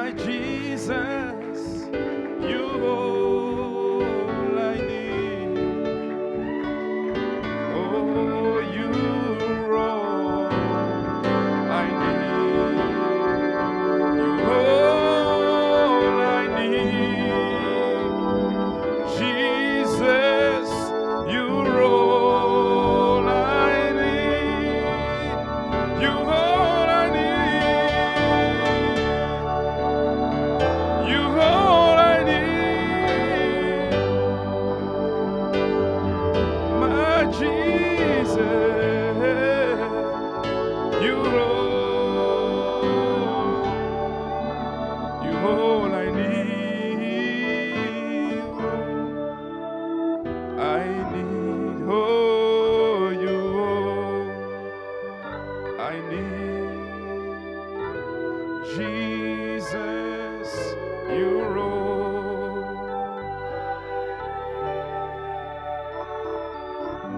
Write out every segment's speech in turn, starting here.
My Jesus, you're all I need. Oh, you're all I need. You're all I need. Jesus, you're all I need. You're all I need. You're all I need. My Jesus, you're all I need. I need, oh, you all I need. Jesus, you're all.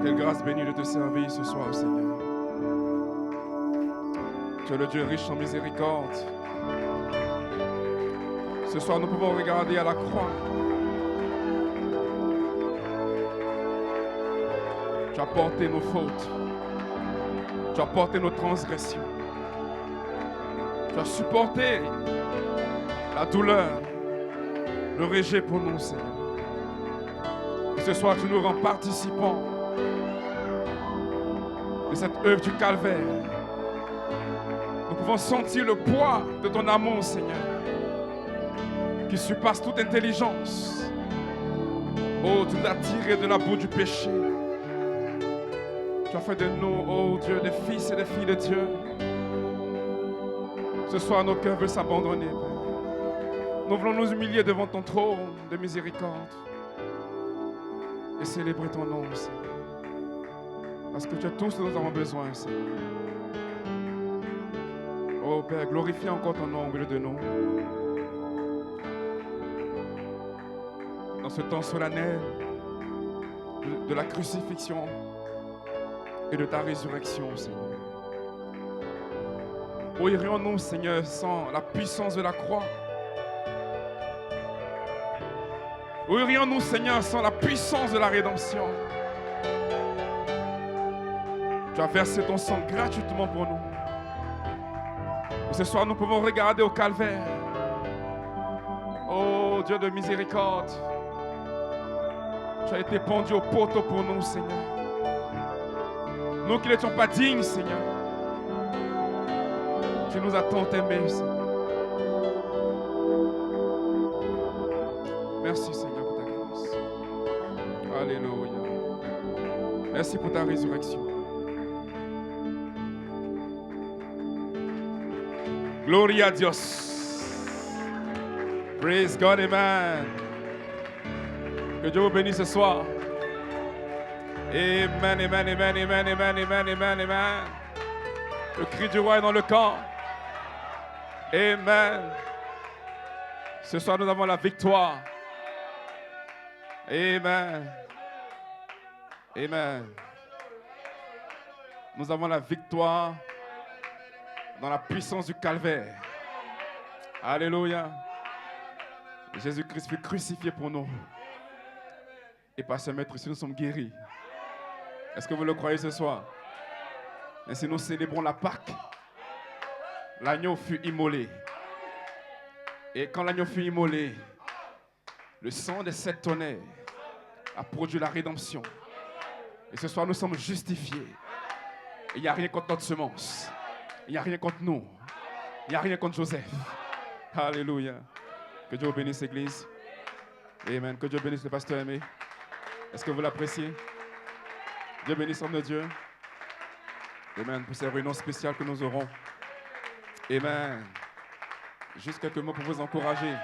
Quelle grâce bénie de te servir ce soir, Seigneur. Tu es le Dieu riche en miséricorde. Ce soir, nous pouvons regarder à la croix. Tu as porté nos fautes. Tu as porté nos transgressions. Tu as supporté la douleur, le rejet pour nous, Seigneur. Et ce soir, tu nous rends participants de cette œuvre du calvaire. Nous pouvons sentir le poids de ton amour, Seigneur, qui surpasse toute intelligence. Oh, tu nous as tirés de la boue du péché. Tu as fait de nous, oh Dieu, des fils et des filles de Dieu. Ce soir, nos cœurs veulent s'abandonner, Père. Nous voulons nous humilier devant ton trône de miséricorde et célébrer ton nom, Seigneur. Parce que tu as tout ce dont nous avons besoin, Seigneur. Oh Père, glorifie encore ton nom au milieu de nous. Dans ce temps solennel de la crucifixion et de ta résurrection, Seigneur. Où irions-nous, Seigneur, sans la puissance de la croix? Où irions-nous, Seigneur, sans la puissance de la rédemption? Tu as versé ton sang gratuitement pour nous. Et ce soir, nous pouvons regarder au calvaire. Oh Dieu de miséricorde, tu as été pendu au poteau pour nous, Seigneur. Nous qui n'étions pas dignes, Seigneur. Tu nous as tant aimés, Seigneur. Merci, Seigneur, pour ta grâce. Alléluia. Merci pour ta résurrection. Gloria a Dios. Praise God, amen. Que Dieu vous bénisse ce soir. Amen, amen, amen, amen, amen, amen, amen, amen. Le cri du roi est dans le camp. Amen. Ce soir, nous avons la victoire. Amen. Amen. Nous avons la victoire dans la puissance du calvaire. Alléluia. Jésus-Christ fut crucifié pour nous. Et par ce maître ici, nous sommes guéris. Est-ce que vous le croyez ce soir? Ainsi, nous célébrons la Pâque. L'agneau fut immolé. Et quand l'agneau fut immolé, le sang des 7 tonnerres a produit la rédemption. Et ce soir, nous sommes justifiés. Et il n'y a rien contre notre semence. Il n'y a rien contre nous. Il n'y a rien contre Joseph. Alléluia. Que Dieu bénisse l'Église. Amen. Que Dieu bénisse le pasteur aimé. Est-ce que vous l'appréciez? Dieu bénisse l'homme de Dieu. Amen. Pour ces réunions spéciales que nous aurons. Amen. Juste quelques mots pour vous encourager.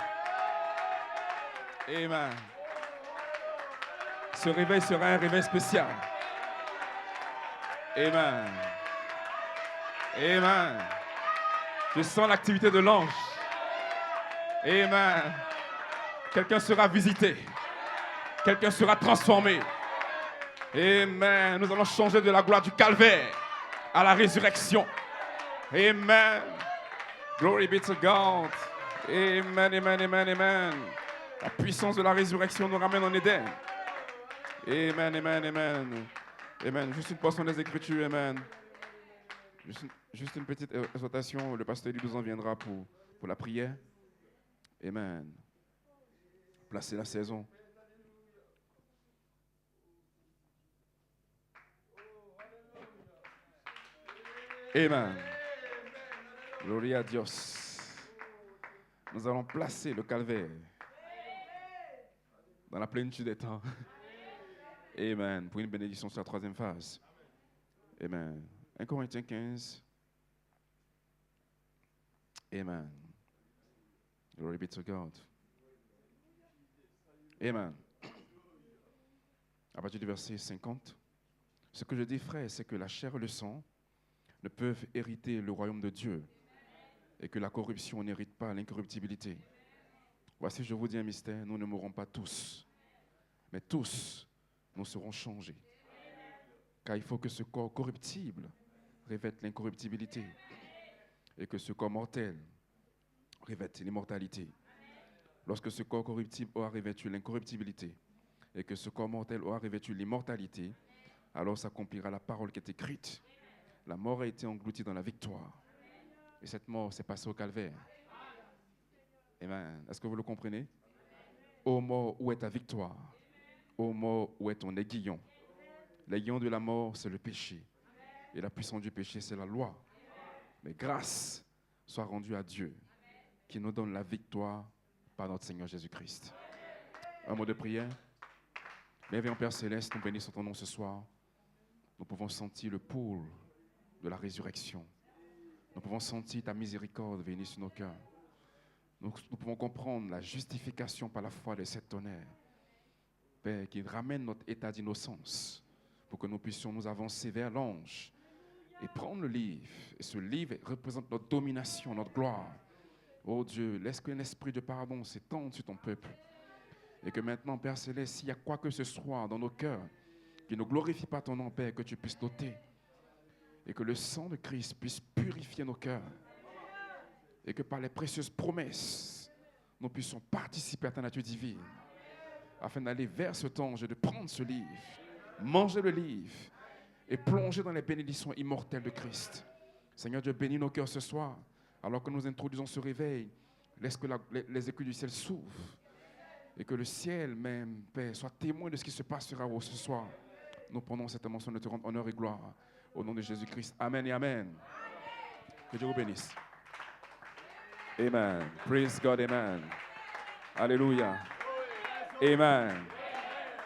Amen. Ce réveil sera un réveil spécial. Amen. Amen. Je sens l'activité de l'ange. Amen. Quelqu'un sera visité. Quelqu'un sera transformé. Amen. Nous allons changer de la gloire du calvaire à la résurrection. Amen. Glory be to God. Amen, amen, amen, amen. La puissance de la résurrection nous ramène en Éden. Amen, amen, amen. Amen. Juste une portion des Écritures, amen. Juste une petite exhortation. Le pasteur Elie nous en viendra pour la prière. Amen. Placez la saison. Amen. Gloria a Dios. Nous allons placer le calvaire dans la plénitude des temps. Amen. Pour une bénédiction sur la troisième phase. Amen. 1 Corinthiens 15. Amen. Glory be to God. Amen. À partir du verset 50. Ce que je dis, frère, c'est que la chair et le sang ne peuvent hériter le royaume de Dieu et que la corruption n'hérite pas l'incorruptibilité. Voici, je vous dis un mystère, nous ne mourrons pas tous, mais tous, nous serons changés. Car il faut que ce corps corruptible revête l'incorruptibilité et que ce corps mortel revête l'immortalité. Lorsque ce corps corruptible aura revêtu l'incorruptibilité et que ce corps mortel aura revêtu l'immortalité, alors s'accomplira la parole qui est écrite. La mort a été engloutie dans la victoire. Et cette mort s'est passée au calvaire. Amen. Est-ce que vous le comprenez? Ô mort, où est ta victoire? Ô mort, où est ton aiguillon? L'aiguillon de la mort, c'est le péché. Et la puissance du péché, c'est la loi. Mais grâce soit rendue à Dieu, qui nous donne la victoire par notre Seigneur Jésus-Christ. Un mot de prière. Bienvenue Père Céleste, nous bénissons ton nom ce soir. Nous pouvons sentir le pouls de la résurrection. Nous pouvons sentir ta miséricorde venir sur nos cœurs. Nous pouvons comprendre la justification par la foi de cet tonnerre. Père, qui ramène notre état d'innocence pour que nous puissions nous avancer vers l'ange et prendre le livre. Et ce livre représente notre domination, notre gloire. Oh Dieu, laisse qu'un esprit de pardon s'étende sur ton peuple. Et que maintenant, Père Céleste, s'il y a quoi que ce soit dans nos cœurs qui ne glorifie pas ton nom, Père, que tu puisses t'ôter. Et que le sang de Christ puisse purifier nos cœurs. Et que par les précieuses promesses, nous puissions participer à ta nature divine. Afin d'aller vers ce ange et de prendre ce livre, manger le livre et plonger dans les bénédictions immortelles de Christ. Seigneur Dieu, bénis nos cœurs ce soir. Alors que nous introduisons ce réveil, laisse que les écus du ciel s'ouvrent. Et que le ciel même, Père, soit témoin de ce qui se passera ce soir. Nous prenons cette mention de te rendre honneur et gloire. Au nom de Jésus-Christ. Amen et amen. Que Dieu vous bénisse. Amen. Praise God. Amen. Alléluia. Amen.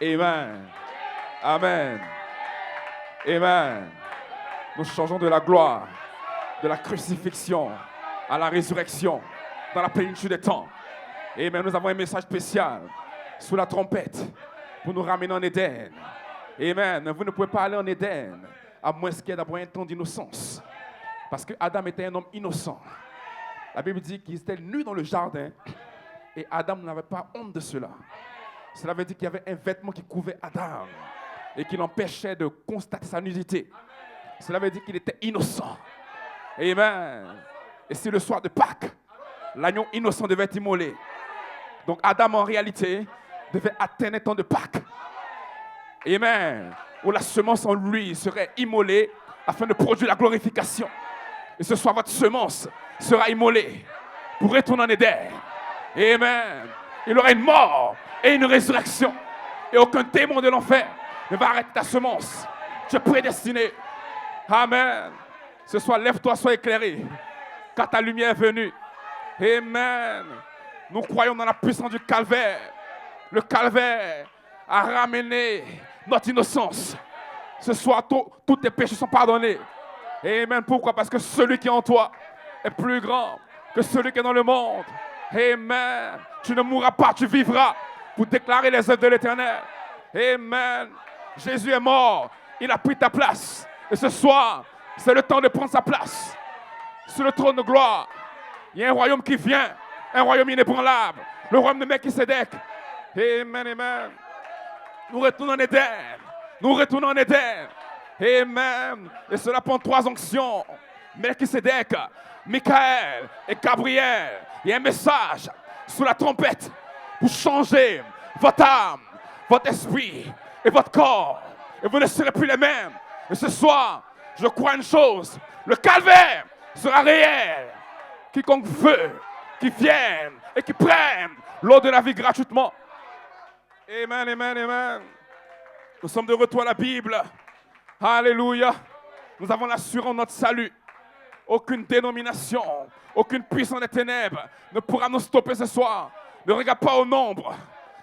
Amen. Amen. Amen. Nous changeons de la gloire, de la crucifixion à la résurrection dans la plénitude des temps. Amen. Nous avons un message spécial sous la trompette pour nous ramener en Éden. Amen. Vous ne pouvez pas aller en Éden à moins qu'il y ait d'abord un temps d'innocence. Parce que Adam était un homme innocent. La Bible dit qu'il était nu dans le jardin et Adam n'avait pas honte de cela. Cela veut dire qu'il y avait un vêtement qui couvrait Adam et qui l'empêchait de constater sa nudité. Cela veut dire qu'il était innocent. Amen. Et c'est le soir de Pâques, l'agneau innocent devait être immolé. Donc Adam en réalité devait atteindre un temps de Pâques. Amen. Où la semence en lui serait immolée afin de produire la glorification. Et ce soir, votre semence sera immolée pour retourner en Éden. Amen. Il y aura une mort et une résurrection. Et aucun démon de l'enfer ne va arrêter ta semence. Tu es prédestiné. Amen. Ce soir, lève-toi, sois éclairé, car ta lumière est venue. Amen. Nous croyons dans la puissance du calvaire. Le calvaire a ramené notre innocence. Ce soir, tous tes péchés sont pardonnés. Amen. Pourquoi? Parce que celui qui est en toi est plus grand que celui qui est dans le monde. Amen. Tu ne mourras pas, tu vivras pour déclarer les œuvres de l'Éternel. Amen. Jésus est mort. Il a pris ta place. Et ce soir, c'est le temps de prendre sa place sur le trône de gloire. Il y a un royaume qui vient. Un royaume inébranlable. Le royaume de Melchisédek. Amen, amen. Nous retournons en Éden. Nous retournons en Éden. Amen. Et cela prend 3 onctions. Melchisédek, Michael et Gabriel. Il y a un message sous la trompette pour changer votre âme, votre esprit et votre corps. Et vous ne serez plus les mêmes. Et ce soir, je crois une chose. Le calvaire sera réel. Quiconque veut, qui vienne et qui prenne l'eau de la vie gratuitement. Amen, amen, amen. Nous sommes de retour à la Bible. Alléluia. Nous avons l'assurance de notre salut. Aucune dénomination, aucune puissance des ténèbres ne pourra nous stopper ce soir. Ne regarde pas au nombre.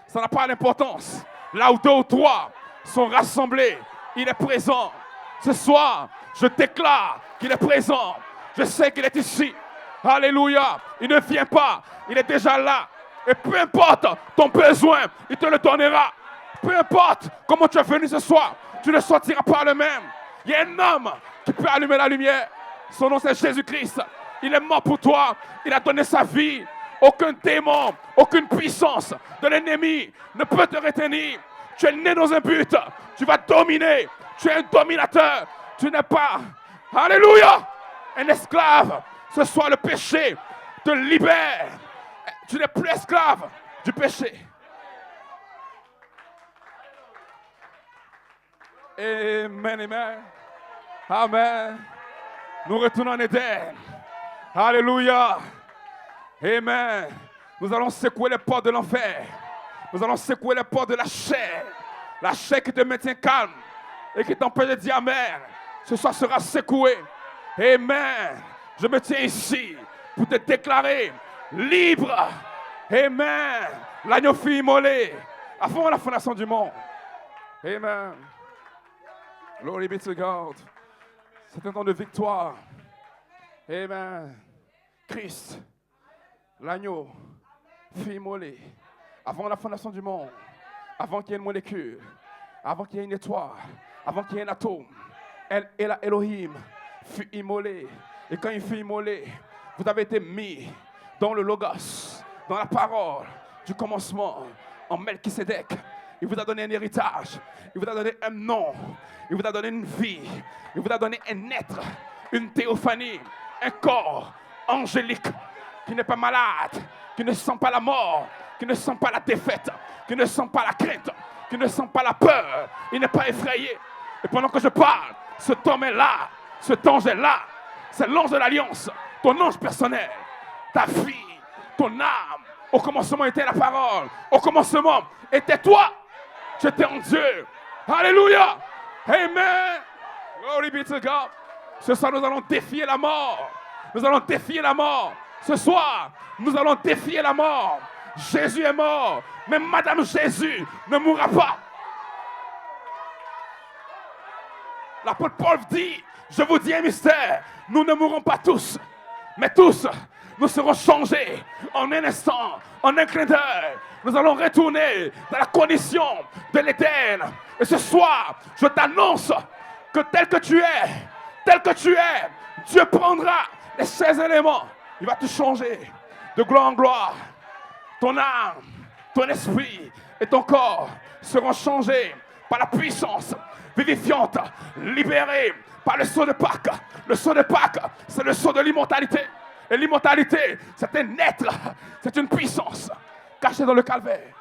Ça n'a pas d'importance. Là où 2 ou 3 sont rassemblés, il est présent. Ce soir, je déclare qu'il est présent. Je sais qu'il est ici. Alléluia. Il ne vient pas. Il est déjà là. Et peu importe ton besoin, il te le donnera. Peu importe comment tu es venu ce soir, tu ne sortiras pas le même. Il y a un homme qui peut allumer la lumière. Son nom c'est Jésus-Christ. Il est mort pour toi. Il a donné sa vie. Aucun démon, aucune puissance de l'ennemi ne peut te retenir. Tu es né dans un but. Tu vas dominer. Tu es un dominateur. Tu n'es pas, alléluia, un esclave. Ce soir, le péché te libère. Tu n'es plus esclave du péché. Amen, amen. Amen. Nous retournons en Éden. Alléluia. Amen. Nous allons secouer les portes de l'enfer. Nous allons secouer les portes de la chair. La chair qui te maintient calme et qui t'empêche de dire Amen. Ce soir sera secoué. Amen. Je me tiens ici pour te déclarer libre. Amen. L'agneau fut immolé avant la fondation du monde. Amen. Glory be to God. C'est un temps de victoire. Amen. Christ, l'agneau, fut immolé avant la fondation du monde, avant qu'il y ait une molécule, avant qu'il y ait une étoile, avant qu'il y ait un atome. Elle et la Elohim fut immolé. Et quand il fut immolé, vous avez été mis dans le Logos, dans la parole du commencement, en Melchisédek. Il vous a donné un héritage, il vous a donné un nom, il vous a donné une vie, il vous a donné un être, une théophanie, un corps angélique qui n'est pas malade, qui ne sent pas la mort, qui ne sent pas la défaite, qui ne sent pas la crainte, qui ne sent pas la peur. Il n'est pas effrayé. Et pendant que je parle, cet homme est là, cet ange est là. C'est l'ange de l'alliance, ton ange personnel, ta vie, ton âme. Au commencement était la parole. Au commencement était toi. Tu étais en Dieu. Alléluia. Amen. Glory be to God. Ce soir, nous allons défier la mort. Nous allons défier la mort. Ce soir, nous allons défier la mort. Jésus est mort, mais Madame Jésus ne mourra pas. L'apôtre Paul dit, je vous dis un mystère, nous ne mourrons pas tous, mais tous, nous serons changés en un instant, en un clin d'œil. Nous allons retourner dans la condition de l'Éden. Et ce soir, je t'annonce que tel que tu es, Dieu prendra les 16 éléments. Il va te changer de gloire en gloire. Ton âme, ton esprit et ton corps seront changés par la puissance vivifiante, libérée par le sceau de Pâques. Le sceau de Pâques, c'est le sceau de l'immortalité. Et l'immortalité, c'est un être, c'est une puissance cachée dans le calvaire.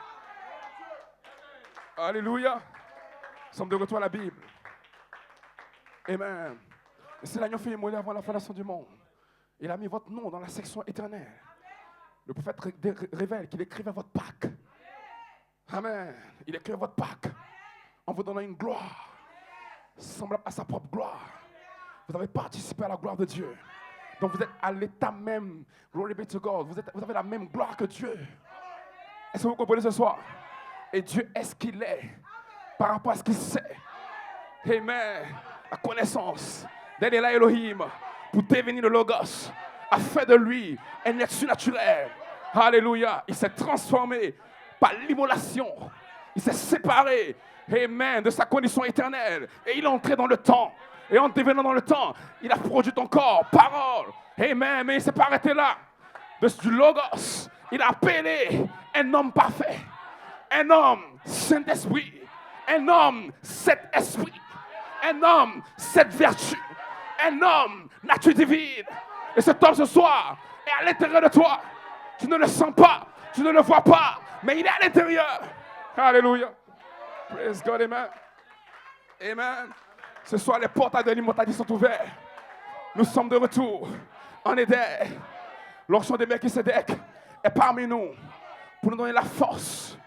Alléluia. Nous sommes de retour à la Bible. Amen. Et c'est l'agneau fut immolé avant la fondation du monde. Il a mis votre nom dans la section éternelle. Le prophète révèle qu'il écrivait votre Pâques. Amen. Il écrivait votre Pâques en vous donnant une gloire semblable à sa propre gloire. Vous avez participé à la gloire de Dieu. Donc vous êtes à l'état même, glory be to God, vous avez la même gloire que Dieu. Est-ce que vous comprenez ce soir? Et Dieu est ce qu'il est par rapport à ce qu'il sait. Amen. La connaissance d'Elah Elohim pour devenir le Logos a fait de lui un être surnaturel. Alléluia. Il s'est transformé par l'immolation. Il s'est séparé, amen, de sa condition éternelle. Et il est entré dans le temps. Et en devenant dans le temps, il a produit ton corps, parole. Amen. Mais il ne s'est pas arrêté là. Du Logos, il a appelé un homme parfait. Un homme Saint-Esprit. Un homme Saint-Esprit. Un homme, cette vertu. Un homme, nature divine. Et cet homme ce soir est à l'intérieur de toi. Tu ne le sens pas, tu ne le vois pas, mais il est à l'intérieur. Alléluia. Praise God, amen. Amen. Ce soir, les portails de l'immortalité sont ouverts. Nous sommes de retour en Éden. L'onction de Melchisédek est parmi nous pour nous donner la force.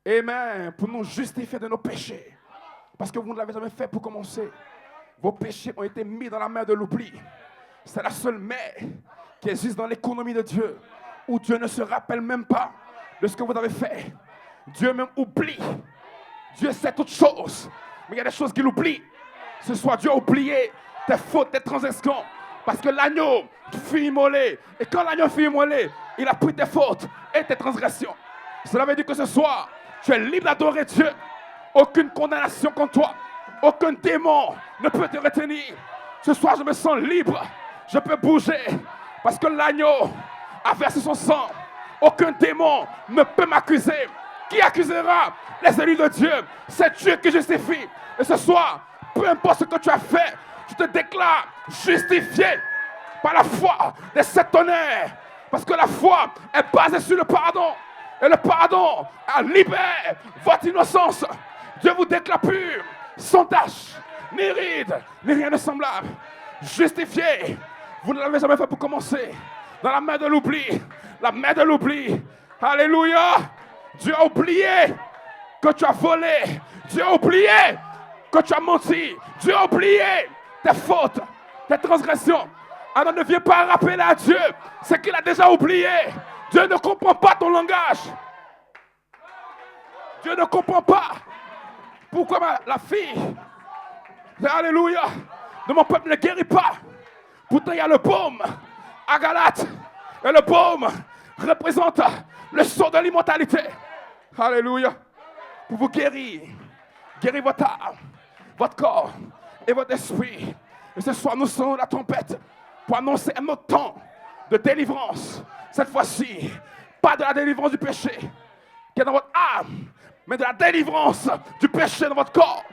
Amen. Pour nous justifier de nos péchés. Parce que vous ne l'avez jamais fait pour commencer. Vos péchés ont été mis dans la mer de l'oubli. C'est la seule mer qui existe dans l'économie de Dieu, où Dieu ne se rappelle même pas de ce que vous avez fait. Dieu même oublie. Dieu sait toutes choses, mais il y a des choses qu'il oublie. Ce soir, Dieu a oublié tes fautes, tes transgressions, parce que l'agneau fut immolé. Et quand l'agneau fut immolé, il a pris tes fautes et tes transgressions. Cela veut dire que ce soir, tu es libre d'adorer Dieu. Aucune condamnation contre toi. Aucun démon ne peut te retenir. Ce soir, je me sens libre. Je peux bouger parce que l'agneau a versé son sang. Aucun démon ne peut m'accuser. Qui accusera les élus de Dieu? C'est Dieu qui justifie. Et ce soir, peu importe ce que tu as fait, je te déclare justifié par la foi de cet honneur. Parce que la foi est basée sur le pardon. Et le pardon libère votre innocence. Dieu vous déclare pur, sans tache, ni ride, ni rien de semblable. Justifié. Vous ne l'avez jamais fait pour commencer. Dans la main de l'oubli. La main de l'oubli. Alléluia. Dieu a oublié que tu as volé. Dieu a oublié que tu as menti. Dieu a oublié tes fautes, tes transgressions. Alors ne viens pas rappeler à Dieu ce qu'il a déjà oublié. Dieu ne comprend pas ton langage. Dieu ne comprend pas pourquoi la fille, alléluia, de mon peuple ne guérit pas. Pourtant il y a le baume à Galate. Et le baume représente le sceau de l'immortalité. Alléluia. Pour vous guérir. Guérir votre âme, votre corps et votre esprit. Et ce soir, nous sonnons la trompette pour annoncer un autre temps de délivrance. Cette fois-ci, pas de la délivrance du péché qui est dans votre âme, mais de la délivrance du péché dans votre corps.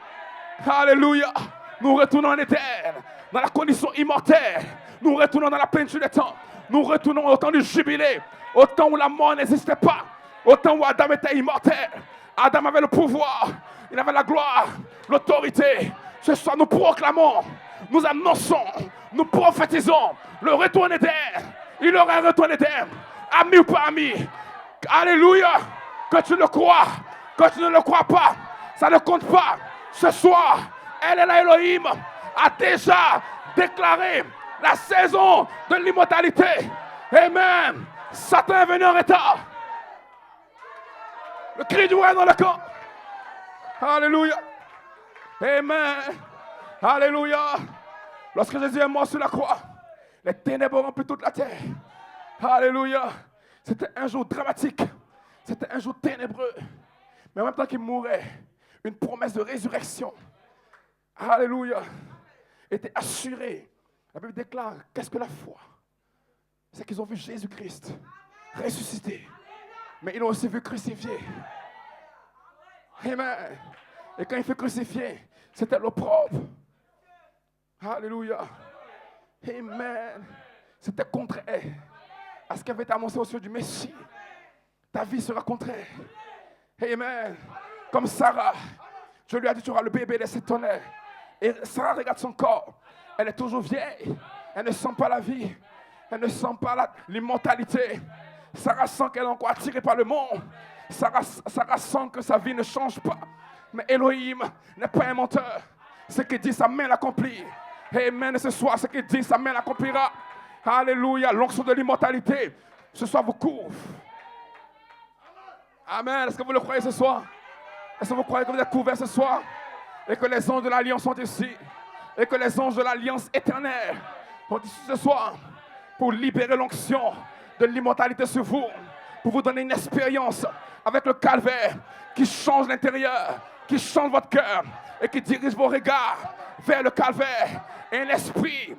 Alléluia. Nous retournons en éternel, dans la condition immortelle. Nous retournons dans la plénitude des temps. Nous retournons au temps du jubilé, au temps où la mort n'existait pas, au temps où Adam était immortel. Adam avait le pouvoir, il avait la gloire, l'autorité. Ce soir, nous proclamons, nous annonçons, nous prophétisons le retour en Éden. Il y aura un retour en Éden, ami ou pas ami. Alléluia. Que tu le crois, que tu ne le crois pas, ça ne compte pas. Ce soir, elle est là, Elohim a déjà déclaré la saison de l'immortalité. Amen. Satan est venu en retard. Le cri du roi dans le camp. Alléluia. Amen. Alléluia. Lorsque Jésus est mort sur la croix, les ténèbres ont rempli toute la terre. Alléluia. C'était un jour dramatique. C'était un jour ténébreux. Mais en même temps qu'il mourait, une promesse de résurrection. Alléluia. Était assurée. La Bible déclare, qu'est-ce que la foi? C'est qu'ils ont vu Jésus-Christ ressuscité. Mais ils l'ont aussi vu crucifié. Amen. Et quand il fait crucifier, c'était l'opprobre. Alléluia. Amen. C'était contraire à ce qui avait été annoncé au ciel du Messie. Ta vie sera contraire. Amen. Comme Sarah, je lui ai dit, tu auras le bébé de cet honneur. Et Sarah regarde son corps. Elle est toujours vieille. Elle ne sent pas la vie. Elle ne sent pas l'immortalité. Sarah sent qu'elle est encore attirée par le monde. Sarah sent que sa vie ne change pas. Mais Elohim n'est pas un menteur. Ce qu'il dit, sa main l'accomplit. Amen. Et ce soir, ce qu'il dit, sa main l'accomplira. Alléluia. L'onction de l'immortalité, ce soir, vous couvre. Amen. Est-ce que vous le croyez ce soir? Est-ce que vous croyez que vous êtes couverts ce soir? Et que les anges de l'Alliance sont ici? Et que les anges de l'Alliance éternelle sont ici ce soir pour libérer l'onction de l'immortalité sur vous, pour vous donner une expérience avec le calvaire qui change l'intérieur, qui change votre cœur et qui dirige vos regards vers le calvaire. Et un esprit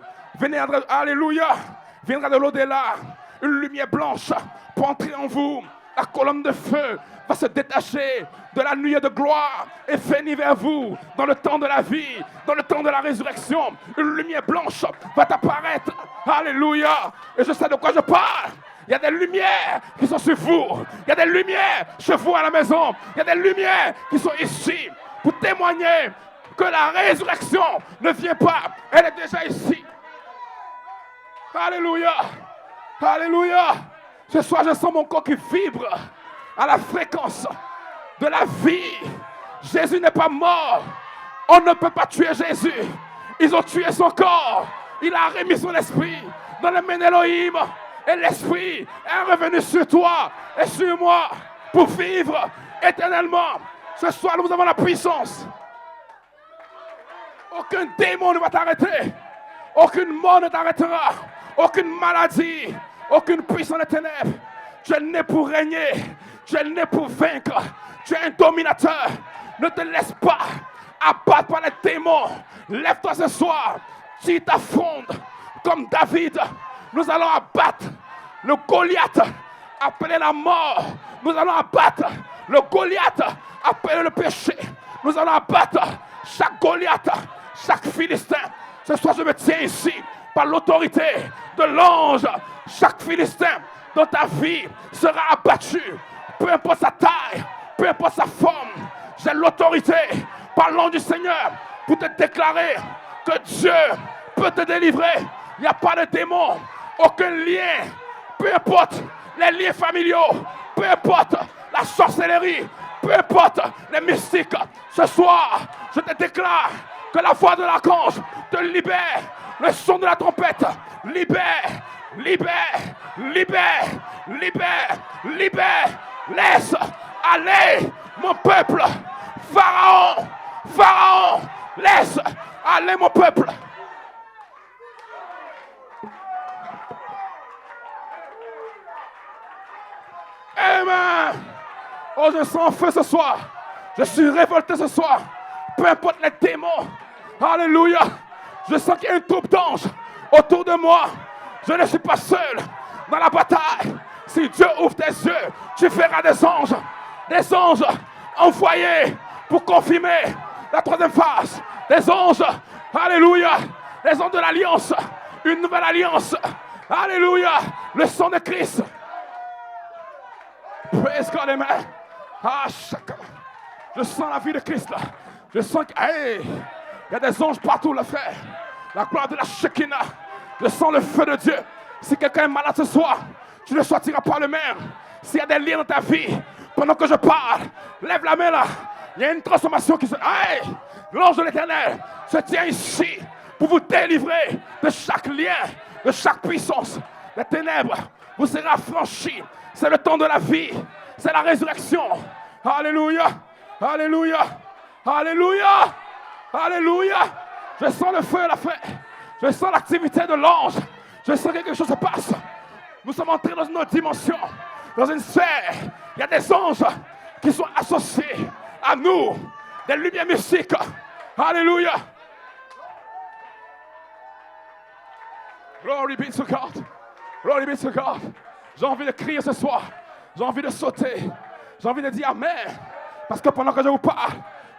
alléluia, viendra de l'au-delà, une lumière blanche pour entrer en vous. La colonne de feu va se détacher de la nuée de gloire et venir vers vous dans le temps de la vie, dans le temps de la résurrection. Une lumière blanche va apparaître. Alléluia. Et je sais de quoi je parle. Il y a des lumières qui sont sur vous. Il y a des lumières chez vous à la maison. Il y a des lumières qui sont ici pour témoigner que la résurrection ne vient pas. Elle est déjà ici. Alléluia. Alléluia. Ce soir, je sens mon corps qui vibre à la fréquence de la vie. Jésus n'est pas mort. On ne peut pas tuer Jésus. Ils ont tué son corps. Il a remis son esprit dans le Ménéloïm. Et l'esprit est revenu sur toi et sur moi pour vivre éternellement. Ce soir, nous avons la puissance. Aucun démon ne va t'arrêter. Aucune mort ne t'arrêtera. Aucune maladie. Aucune puissance des ténèbres. Tu es né pour régner. Tu es né pour vaincre. Tu es un dominateur. Ne te laisse pas abattre par les démons. Lève-toi ce soir. Tu t'affrontes comme David. Nous allons abattre le Goliath appelé la mort. Nous allons abattre le Goliath appelé le péché. Nous allons abattre chaque Goliath, chaque Philistin. Ce soir, je me tiens ici par l'autorité de l'ange. Chaque Philistin dans ta vie sera abattu. Peu importe sa taille, peu importe sa forme. J'ai l'autorité par l'ange du Seigneur pour te déclarer que Dieu peut te délivrer. Il n'y a pas de démon, aucun lien. Peu importe les liens familiaux, peu importe la sorcellerie, peu importe les mystiques. Ce soir, je te déclare que la voix de l'archange te libère. Le son de la trompette libère, libère, libère, libère, libère. Laisse aller mon peuple. Pharaon, Pharaon, laisse aller mon peuple. Amen. Oh, je sens feu ce soir. Je suis révolté ce soir. Peu importe les démons. Alléluia. Je sens qu'il y a une troupe d'anges autour de moi. Je ne suis pas seul dans la bataille. Si Dieu ouvre tes yeux, tu verras des anges envoyés pour confirmer la troisième phase. Des anges, alléluia, les anges de l'alliance, une nouvelle alliance. Alléluia, le sang de Christ. Praise God, amen. Ah, je sens la vie de Christ là. Je sens qu'il y a des anges partout, le frère. La gloire de la Shekinah. Je sens le feu de Dieu. Si quelqu'un est malade ce soir, tu ne sortiras pas le même. S'il y a des liens dans ta vie, pendant que je parle, lève la main là. Il y a une transformation qui se... L'ange de l'Éternel se tient ici pour vous délivrer de chaque lien, de chaque puissance. Les ténèbres vous serez affranchis. C'est le temps de la vie. C'est la résurrection. Alléluia. Alléluia. Alléluia. Alléluia. Je sens le feu, la fête. Je sens l'activité de l'ange. Je sens que quelque chose se passe. Nous sommes entrés dans une autre dimension, dans une sphère. Il y a des anges qui sont associés à nous, des lumières mystiques. Alléluia. Glory be to God. Glory be to God. J'ai envie de crier ce soir. J'ai envie de sauter. J'ai envie de dire Amen. Parce que pendant que je vous parle,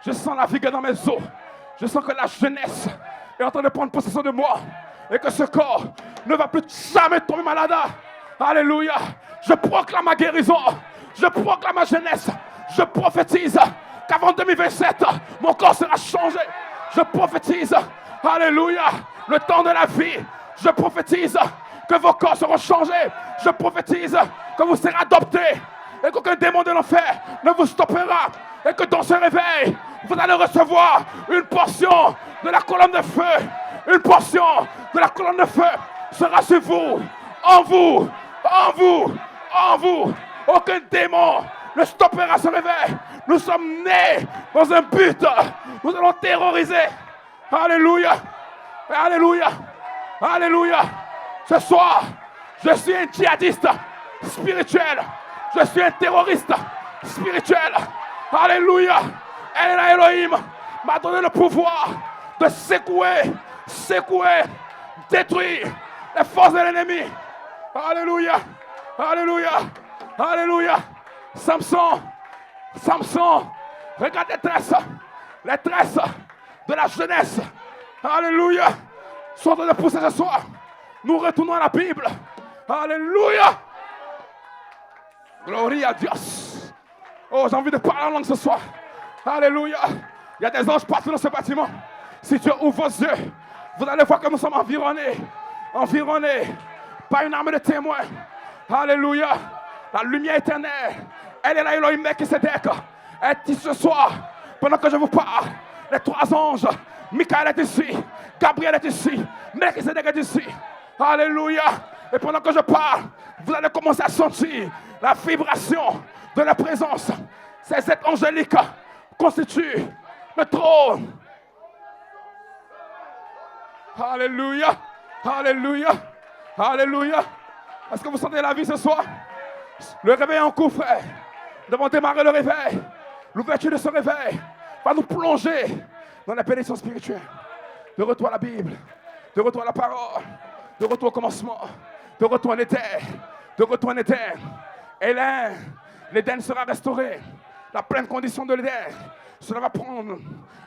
je sens la vigueur dans mes os. Je sens que la jeunesse est en train de prendre possession de moi. Et que ce corps ne va plus jamais tomber malade. Alléluia. Je proclame ma guérison. Je proclame ma jeunesse. Je prophétise qu'avant 2027, mon corps sera changé. Je prophétise, alléluia, le temps de la vie. Je prophétise que vos corps seront changés. Je prophétise que vous serez adoptés. Et qu'aucun démon de l'enfer ne vous stoppera. Et que dans ce réveil, vous allez recevoir une portion de la colonne de feu. Une portion de la colonne de feu sera sur vous, en vous, en vous, en vous. Aucun démon ne stoppera ce réveil. Nous sommes nés dans un but. Nous allons terroriser. Alléluia. Alléluia. Alléluia. Ce soir, je suis un djihadiste spirituel. Je suis un terroriste spirituel. Alléluia. El Elohim m'a donné le pouvoir de secouer, détruire les forces de l'ennemi. Alléluia. Alléluia. Alléluia. Samson, Samson, regarde les tresses de la jeunesse. Alléluia. Sont en train de pousser ce soir. Nous retournons à la Bible. Alléluia. Gloria à Dieu. Oh, j'ai envie de parler en langue ce soir. Alléluia. Il y a des anges partout dans ce bâtiment. Si Dieu ouvre vos yeux, vous allez voir que nous sommes environnés par une armée de témoins. Alléluia. La lumière éternelle. Elle est là, Elohim Melchisedec. Elle dit ce soir, pendant que je vous parle, les 3 anges, Michael est ici, Gabriel est ici, Melchisedec est ici. Alléluia. Et pendant que je parle, vous allez commencer à sentir la vibration de la présence. Ces êtres angéliques constituent le trône. Alléluia. Alléluia. Alléluia. Est-ce que vous sentez la vie ce soir? Le réveil est en cours, frère. Nous devons démarrer le réveil. L'ouverture de ce réveil va nous plonger dans la bénédiction spirituelle. De retour à la Bible, de retour à la parole, de retour au commencement, de retour en Éden, de retour en Éden. Et là, l'Éden sera restauré. La pleine condition de l'Éden. Cela va prendre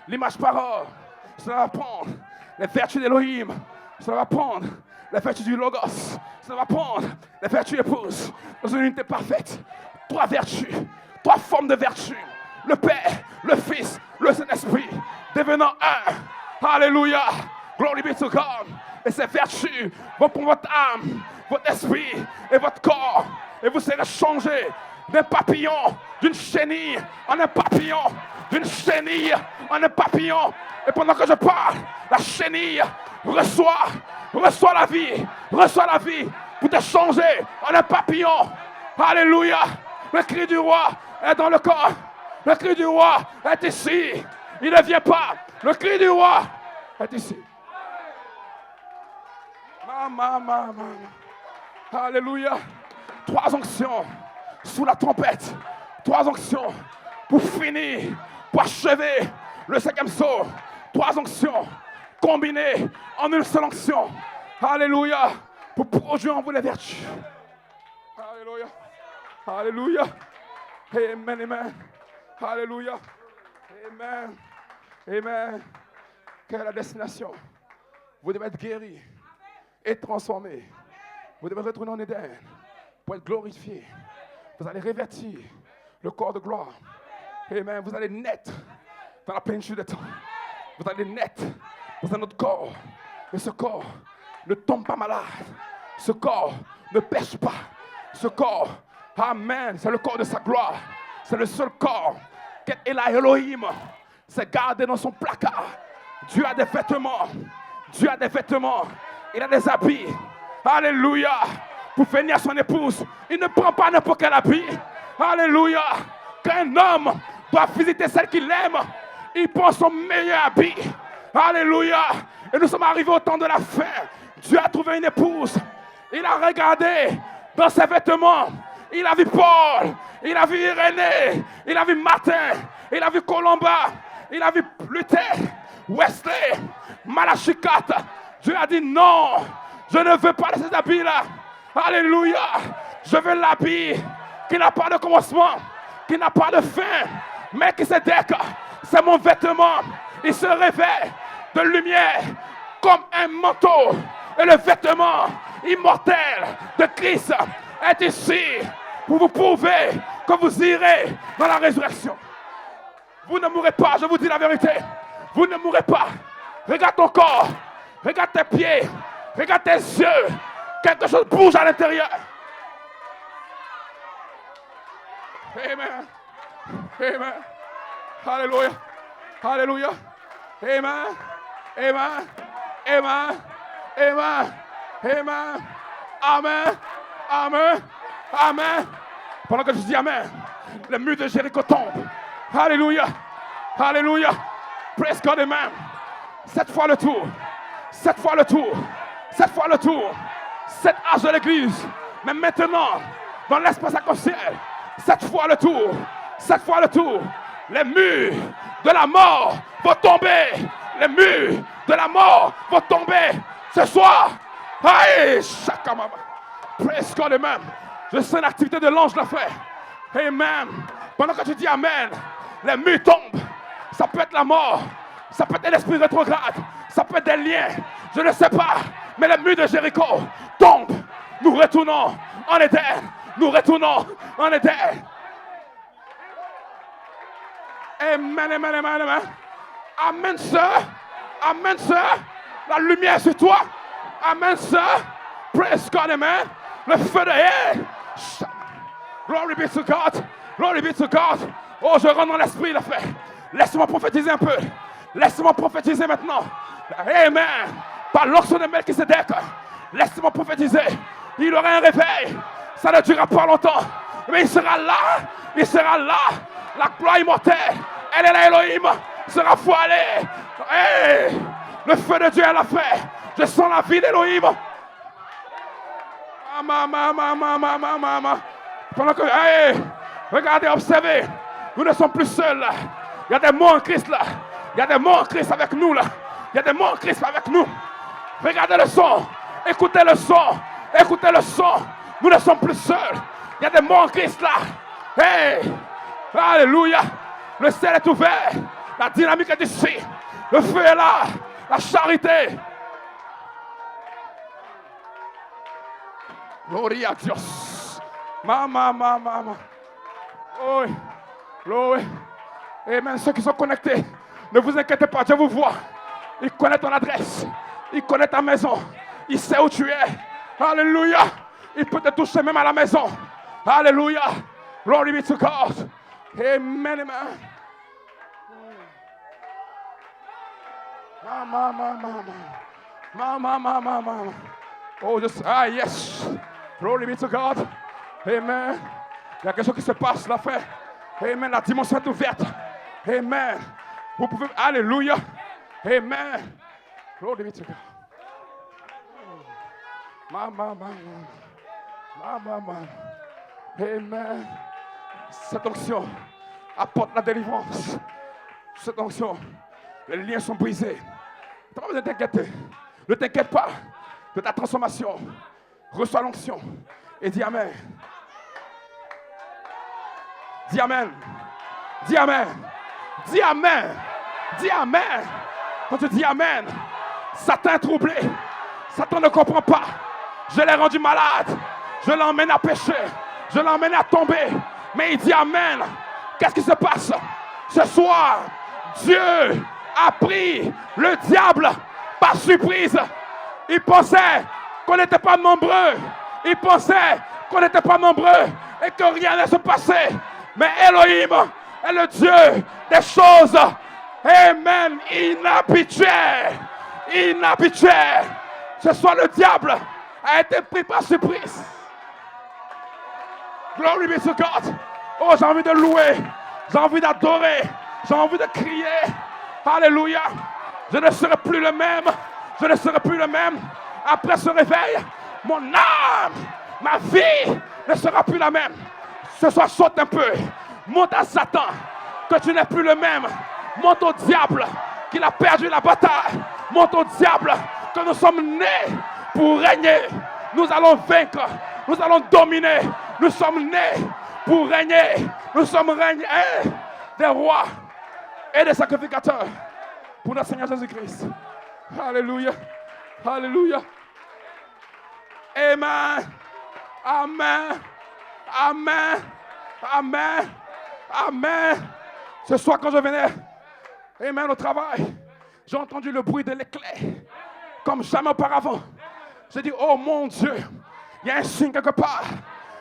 l'image parole. Cela va prendre les vertus d'Elohim. Cela va prendre les vertus du Logos. Cela va prendre les vertus épouses. Dans une unité parfaite. 3 vertus, 3 formes de vertus. Le Père, le Fils, le Saint-Esprit. Devenant un. Alléluia. Glory be to God. Et ces vertus vont pour votre âme, votre esprit et votre corps. Et vous serez changés d'un papillon, d'une chenille en un papillon, d'une chenille en un papillon. Et pendant que je parle, la chenille reçoit la vie, pour te changer en un papillon. Alléluia. Le cri du roi est dans le corps. Le cri du roi est ici. Il ne vient pas. Le cri du roi est ici. Maman. Alléluia. 3 onctions sous la trompette. 3 onctions pour finir, pour achever le 5e saut. 3 onctions combinées en une seule onction. Alléluia. Pour produire en vous les vertus. Alléluia. Alléluia. Amen, amen. Alléluia. Amen. Amen. Quelle est la destination? Vous devez être guéris et transformés. Vous devez retourner en Éden pour être glorifiés. Vous allez revêtir le corps de gloire. Amen. Vous allez naître dans la plénitude des temps. Vous allez naître dans un autre corps. Et ce corps ne tombe pas malade. Ce corps ne pêche pas. Ce corps, amen, c'est le corps de sa gloire. C'est le seul corps qu'Elah Elohim s'est gardé dans son placard. Dieu a des vêtements. Dieu a des vêtements. Il a des habits. Alléluia. Pour venir à son épouse. Il ne prend pas n'importe quel habit. Alléluia. Quand un homme doit visiter celle qu'il aime, il prend son meilleur habit. Alléluia. Et nous sommes arrivés au temps de la fin. Dieu a trouvé une épouse. Il a regardé dans ses vêtements. Il a vu Paul. Il a vu Irénée. Il a vu Martin. Il a vu Colomba. Il a vu Luther, Wesley, Malachikat. Dieu a dit non. Je ne veux pas de ces habits-là. Alléluia. Je veux l'habit qui n'a pas de commencement, qui n'a pas de fin, mais qui se déca. C'est mon vêtement. Il se révèle de lumière comme un manteau. Et le vêtement immortel de Christ est ici pour vous prouver que vous irez dans la résurrection. Vous ne mourrez pas, je vous dis la vérité. Vous ne mourrez pas. Regarde ton corps, regarde tes pieds, regarde tes yeux. Quelque chose bouge à l'intérieur. Amen. Amen. Alléluia. Alléluia. Amen. Amen. Amen. Amen. Amen. Amen. Amen. Amen. Pendant que je dis Amen, les murs de Jéricho tombent. Alléluia. Alléluia. Praise God, Amen. 7 fois le tour. 7 fois le tour. 7 fois le tour. 7 âges de l'église. Mais maintenant, dans l'espace arc-en-ciel, 7 fois le tour. 7 fois le tour. Les murs de la mort vont tomber. Les murs de la mort vont tomber. Ce soir. Aïe, Shakamama. Praise God, Amen. Je sens l'activité de l'ange de la frère. Amen. Pendant que tu dis Amen, les murs tombent. Ça peut être la mort. Ça peut être l'esprit rétrograde. Ça peut être des liens. Je ne sais pas. Mais les murs de Jéricho tombent. Nous retournons en Éden. Nous retournons en Éden. Amen, amen, amen, amen. Amen, sœur. Amen, sœur. La lumière sur toi. Amen, sœur. Praise God, amen. Le feu de haie. Glory be to God. Glory be to God. Oh, je rentre dans l'esprit, le fait. Laisse-moi prophétiser un peu. Laisse-moi prophétiser maintenant. Amen. Par l'onction de Melchisedec. Laisse-moi prophétiser. Il aura un réveil. Ça ne durera pas longtemps. Mais il sera là. Il sera là. La gloire immortelle. Elle est là, Elohim. Sera voilée. Hey. Le feu de Dieu, elle a fait. Je sens la vie d'Elohim. Pendant que, hey, regardez, observez. Nous ne sommes plus seuls là. Il y a des morts en Christ là. Il y a des morts en Christ avec nous là. Il y a des morts en Christ avec nous. Regardez le son. Écoutez le son. Écoutez le son. Nous ne sommes plus seuls. Il y a des morts en Christ là. Hey! Alléluia. Le ciel est ouvert. La dynamique est ici. Le feu est là. La charité. Gloria a Dios. Mama. Oh, glory. Amen. Ceux qui sont connectés, ne vous inquiétez pas, Dieu vous voit. Il connaît ton adresse. Il connaît ta maison. Il sait où tu es. Alléluia. Il peut te toucher même à la maison. Alléluia. Glory be to God. Amen, amen. Mama. Oh, just, yes. Glory be to God. Amen. Il y a quelque chose qui se passe là, frère. Amen. La dimension est ouverte. Amen. Vous pouvez. Alléluia. Amen. Glory be to God. Mama. Amen. Cette onction apporte la délivrance. Cette onction, les liens sont brisés. Tu n'as pas besoin de t'inquiéter. Ne t'inquiète pas de ta transformation. Reçois l'onction et dis Amen. Dis Amen. Dis Amen. Dis Amen. Dis Amen. Quand tu dis Amen, Satan est troublé. Satan ne comprend pas. Je l'ai rendu malade. Je l'emmène à pécher. Je l'emmène à tomber. Mais il dit Amen. Qu'est-ce qui se passe? Ce soir, Dieu a pris le diable par surprise. Il pensait qu'on n'était pas nombreux. Il pensait qu'on n'était pas nombreux et que rien n'allait se passer. Mais Elohim est le Dieu des choses. Amen. Inhabituelles. Ce soir, le diable a été pris par surprise. Glory be to God. Oh, j'ai envie de louer. J'ai envie d'adorer. J'ai envie de crier. Alléluia. Je ne serai plus le même. Je ne serai plus le même. Après ce réveil, mon âme, ma vie ne sera plus la même. Ce soir, saute un peu. Monte à Satan, que tu n'es plus le même. Monte au diable, qu'il a perdu la bataille. Monte au diable, que nous sommes nés pour régner. Nous allons vaincre. Nous allons dominer. Nous sommes nés pour régner. Nous sommes régnés des rois et des sacrificateurs pour notre Seigneur Jésus-Christ. Alléluia. Alléluia. Amen. Amen. Amen. Amen. Amen. Ce soir, quand je venais, amen, au travail, j'ai entendu le bruit de l'éclair comme jamais auparavant. J'ai dit, oh mon Dieu, il y a un signe quelque part.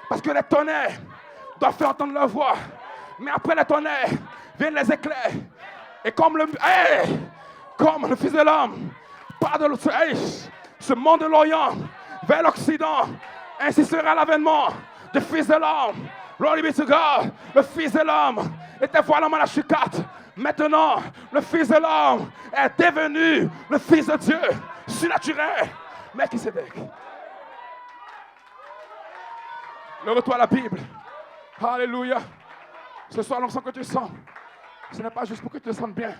Parce que les tonnerres doivent faire entendre leur voix. Mais après les tonnerres, viennent les éclairs. Et comme le Fils de l'homme part de ce monde de l'Orient vers l'Occident, ainsi sera l'avènement du Fils de l'homme. Glory be to God. Le Fils de l'homme était voilement la chicate. Maintenant, le Fils de l'homme est devenu le Fils de Dieu, surnaturel. Melchisedec. Le retour à la Bible. Alléluia. Ce soir, l'onction que tu sens, ce n'est pas juste pour que tu te sentes bien.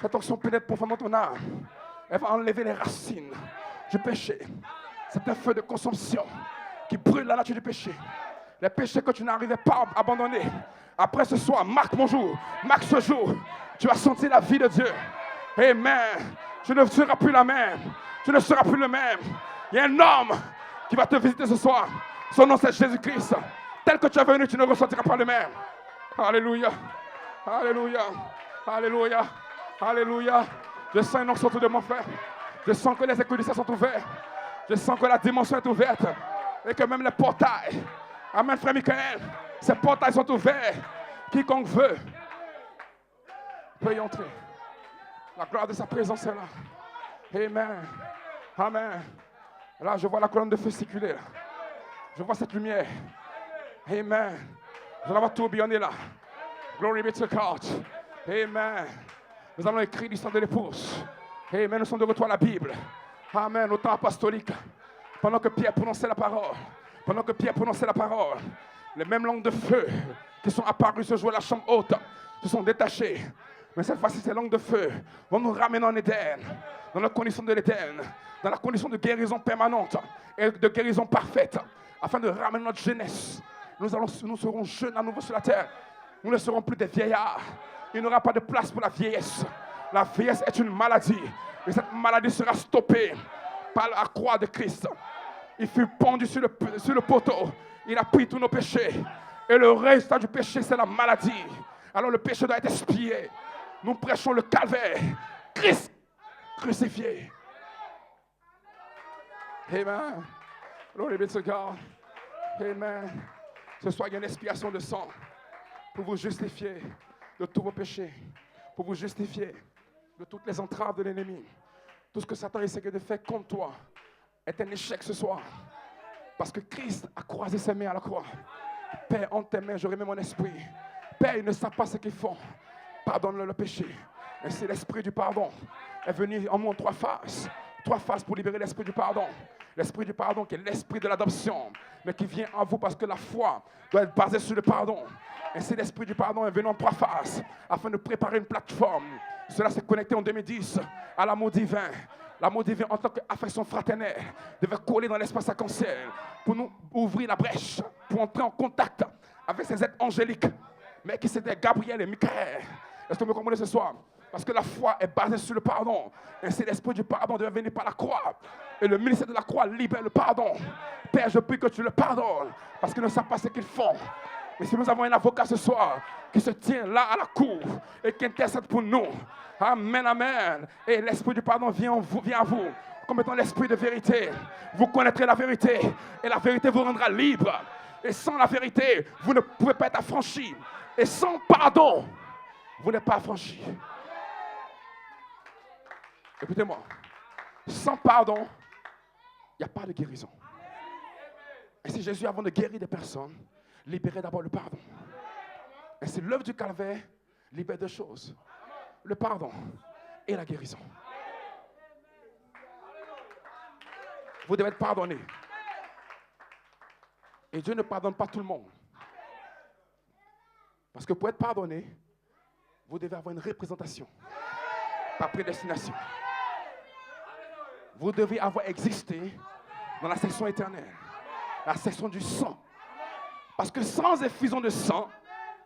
Cette onction pénètre profondément ton âme. Elle va enlever les racines du péché. C'est un feu de consomption qui brûle la nature du péché. Les péchés que tu n'arrivais pas à abandonner. Après ce soir, marque mon jour. Marque ce jour. Tu vas sentir la vie de Dieu. Amen. Tu ne seras plus la même. Tu ne seras plus le même. Il y a un homme qui va te visiter ce soir. Son nom c'est Jésus-Christ. Tel que tu es venu, tu ne ressentiras pas le même. Alléluia. Alléluia. Alléluia. Alléluia. Je sens un onction autour de mon frère. Je sens que les écoutes du ciel sont ouverts. Je sens que la dimension est ouverte. Et que même les portails. Amen, frère Michael. Ces portails sont ouverts. Quiconque veut peut y entrer. La gloire de sa présence est là. Amen. Amen. Là, je vois la colonne de feu circuler. Là. Je vois cette lumière. Amen. Je la vois tourbillonner là. Glory be to God. Amen. Nous allons écrire l'histoire de l'épouse. Amen. Nous sommes de retour à la Bible. Amen. Au temps apostolique. Pendant que Pierre prononçait la parole. Pendant que Pierre prononçait la parole. Les mêmes langues de feu qui sont apparues ce jour à la chambre haute se sont détachées. Mais cette fois-ci, ces langues de feu vont nous ramener en Éden. Dans la condition de l'Éden. Dans la condition de guérison permanente. Et de guérison parfaite. Afin de ramener notre jeunesse. Nous serons jeunes à nouveau sur la terre. Nous ne serons plus des vieillards. Il n'y aura pas de place pour la vieillesse. La vieillesse est une maladie. Et cette maladie sera stoppée par la croix de Christ. Il fut pendu sur le poteau. Il a pris tous nos péchés. Et le résultat du péché, c'est la maladie. Alors le péché doit être expié. Nous prêchons le calvaire. Christ crucifié. Amen. Glory be to God. Amen. Ce soir, il y a une expiation de sang pour vous justifier de tous vos péchés, pour vous justifier de toutes les entraves de l'ennemi. Tout ce que Satan essaie de faire contre toi est un échec ce soir. Parce que Christ a croisé ses mains à la croix. Père, entre tes mains, je remets mon esprit. Père, ils ne savent pas ce qu'ils font. Pardonne-le le péché. Et c'est l'esprit du pardon est venu en moi en 3 phases. 3 phases pour libérer l'esprit du pardon. L'esprit du pardon qui est l'esprit de l'adoption, mais qui vient en vous parce que la foi doit être basée sur le pardon. Et c'est l'esprit du pardon est venu en 3 phases afin de préparer une plateforme. Cela s'est connecté en 2010 à l'amour divin. L'amour divin en tant qu'affection fraternelle devait coller dans l'espace arc-en-ciel pour nous ouvrir la brèche, pour entrer en contact avec ces êtres angéliques, mais qui c'était Gabriel et Michael. Est-ce que vous me comprenez ce soir? Parce que la foi est basée sur le pardon. Et c'est l'esprit du pardon devait venir par la croix. Et le ministère de la croix libère le pardon. Père, je prie que tu le pardonnes. Parce qu'ils ne savent pas ce qu'ils font. Mais si nous avons un avocat ce soir qui se tient là à la cour et qui intercède pour nous. Amen, amen. Et l'esprit du pardon vient à vous. Comme étant l'esprit de vérité. Vous connaîtrez la vérité. Et la vérité vous rendra libre. Et sans la vérité, vous ne pouvez pas être affranchi. Et sans pardon, vous n'êtes pas affranchi. Écoutez-moi, sans pardon, il n'y a pas de guérison. Et si Jésus, avant de guérir des personnes, libérait d'abord le pardon. Et c'est l'œuvre du calvaire libère 2 choses. Le pardon et la guérison. Vous devez être pardonné. Et Dieu ne pardonne pas tout le monde. Parce que pour être pardonné, vous devez avoir une représentation. Par prédestination. Vous devez avoir existé dans la section éternelle. La section du sang. Parce que sans effusion de sang,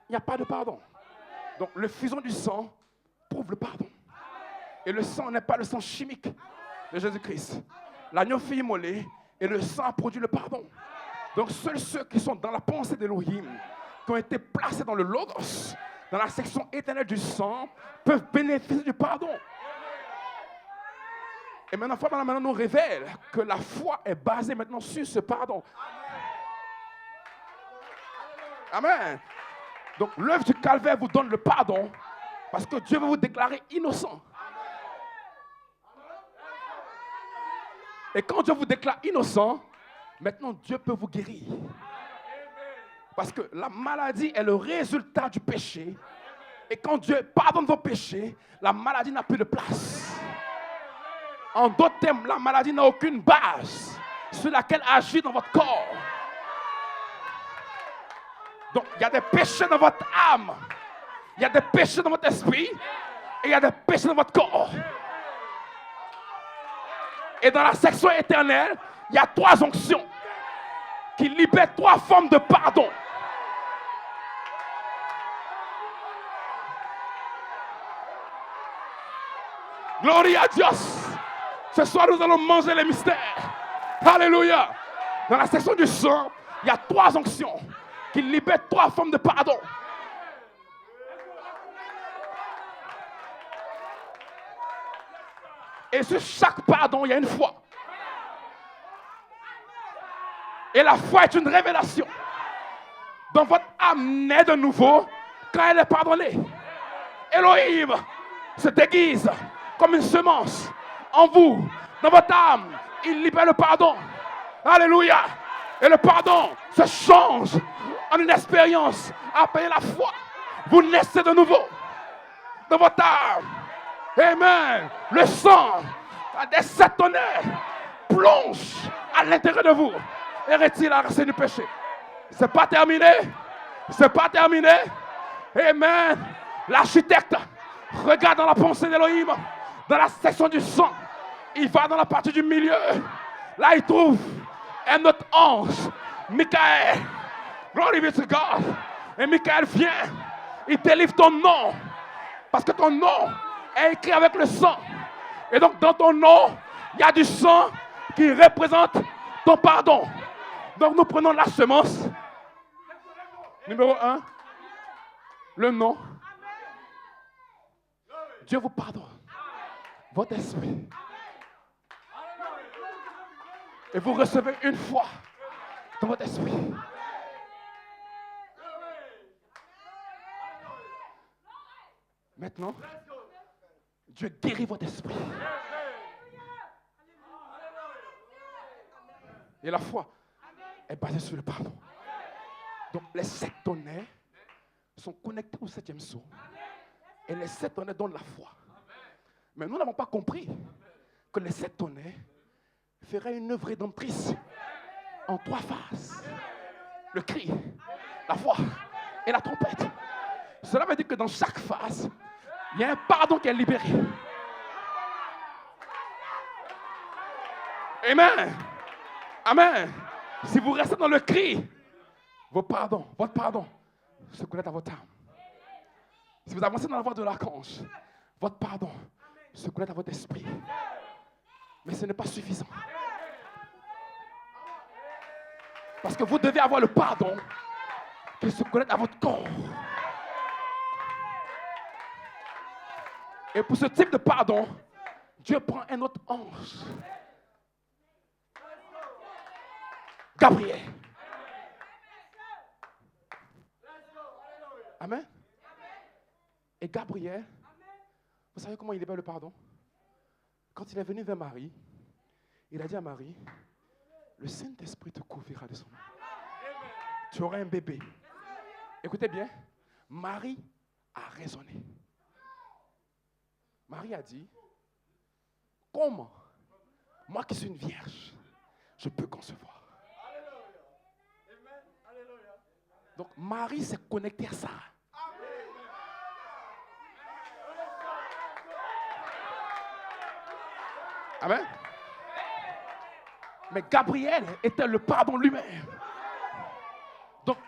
il n'y a pas de pardon. Donc l'effusion du sang prouve le pardon. Et le sang n'est pas le sang chimique de Jésus-Christ. L'agneau fut immolé et le sang a produit le pardon. Donc seuls ceux qui sont dans la pensée d'Élohim, qui ont été placés dans le Logos, dans la section éternelle du sang, peuvent bénéficier du pardon. Et maintenant, la foi maintenant nous révèle que la foi est basée maintenant sur ce pardon. Amen. Donc l'œuvre du calvaire vous donne le pardon parce que Dieu veut vous déclarer innocent. Et quand Dieu vous déclare innocent, maintenant Dieu peut vous guérir. Parce que la maladie est le résultat du péché. Et quand Dieu pardonne vos péchés, la maladie n'a plus de place. En d'autres termes, la maladie n'a aucune base sur laquelle agir dans votre corps. Donc, il y a des péchés dans votre âme, il y a des péchés dans votre esprit, et il y a des péchés dans votre corps. Et dans la section éternelle, il y a 3 onctions. qui libère 3 formes de pardon. Gloria à Dieu. Ce soir, nous allons manger les mystères. Alléluia. Dans la section du sang, il y a 3 onctions qui libèrent 3 formes de pardon. Et sur chaque pardon, il y a une foi. Et la foi est une révélation. Donc votre âme naît de nouveau quand elle est pardonnée. Elohim se déguise comme une semence en vous, dans votre âme. Il libère le pardon. Alléluia. Et le pardon se change en une expérience appelée la foi. Vous naissez de nouveau dans votre âme. Amen. Le sang des 7 tonnerres plonge à l'intérieur de vous et retire la racine du péché. C'est pas terminé. C'est pas terminé. Amen. L'architecte regarde dans la pensée d'Elohim, dans la section du sang. Il va dans la partie du milieu. Là, il trouve un autre ange, Michael. Glory be to God. Et Michael vient. Il délivre ton nom. Parce que ton nom est écrit avec le sang. Et donc, dans ton nom, il y a du sang qui représente ton pardon. Donc, nous prenons la semence. Numéro 1. Le nom. Dieu vous pardonne. Votre esprit. Et vous recevez une foi dans votre esprit. Maintenant, Dieu guérit votre esprit. Et la foi est basée sur le pardon. Donc les 7 tonnerres sont connectés au 7e sceau. Et les 7 tonnerres donnent la foi. Mais nous n'avons pas compris que les 7 tonnerres feraient une œuvre rédemptrice en 3 phases. Le cri, la foi et la trompette. Cela veut dire que dans chaque phase, il y a un pardon qui est libéré. Amen. Amen. Si vous restez dans le cri, votre pardon se connecte à votre âme. Si vous avancez dans la voie de l'archange, votre pardon se connecte à votre esprit. Mais ce n'est pas suffisant. Parce que vous devez avoir le pardon qui se connecte à votre corps. Et pour ce type de pardon, Dieu prend un autre ange. Gabriel. Amen. Et Gabriel, vous savez comment il libère le pardon? Quand il est venu vers Marie, il a dit à Marie, le Saint-Esprit te couvrira de son nom. Tu auras un bébé. Écoutez bien, Marie a raisonné. Marie a dit, comment, moi qui suis une vierge, je peux concevoir? Donc Marie s'est connectée à ça. Amen. Mais Gabriel était le pardon lui-même. Donc,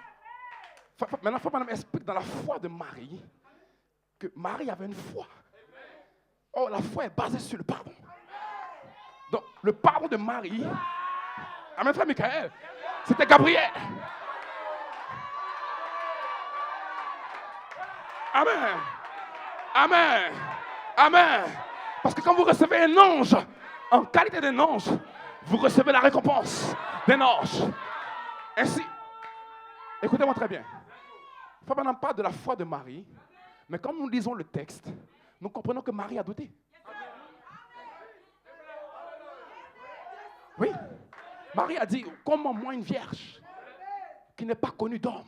maintenant, il faut que Madame explique dans la foi de Marie que Marie avait une foi. Oh, la foi est basée sur le pardon. Donc, le pardon de Marie, Amen, frère Michael, c'était Gabriel. Amen. Amen. Amen. Parce que quand vous recevez un ange, en qualité d'un ange, vous recevez la récompense d'un ange. Ainsi, écoutez-moi très bien. Il ne faut pas parler de la foi de Marie, mais quand nous lisons le texte, nous comprenons que Marie a douté. Oui. Marie a dit, comment moi une vierge qui n'est pas connue d'homme,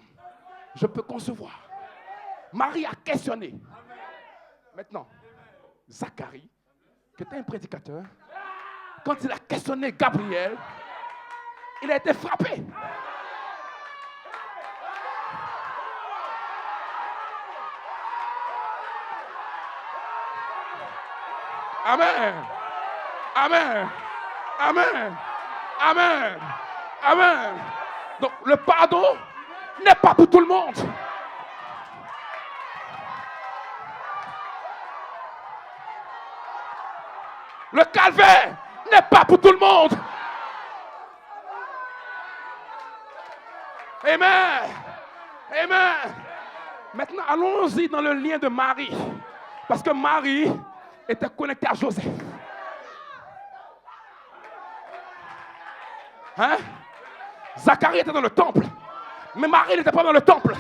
je peux concevoir? Marie a questionné. Maintenant, Zacharie, qui était un prédicateur, quand il a questionné Gabriel, il a été frappé. Amen. Amen. Amen. Amen. Amen. Donc le pardon n'est pas pour tout le monde. Le calvaire n'est pas pour tout le monde. Amen. Amen. Maintenant, allons-y dans le lien de Marie. Parce que Marie était connectée à Joseph. Hein? Zacharie était dans le temple. Mais Marie n'était pas dans le temple.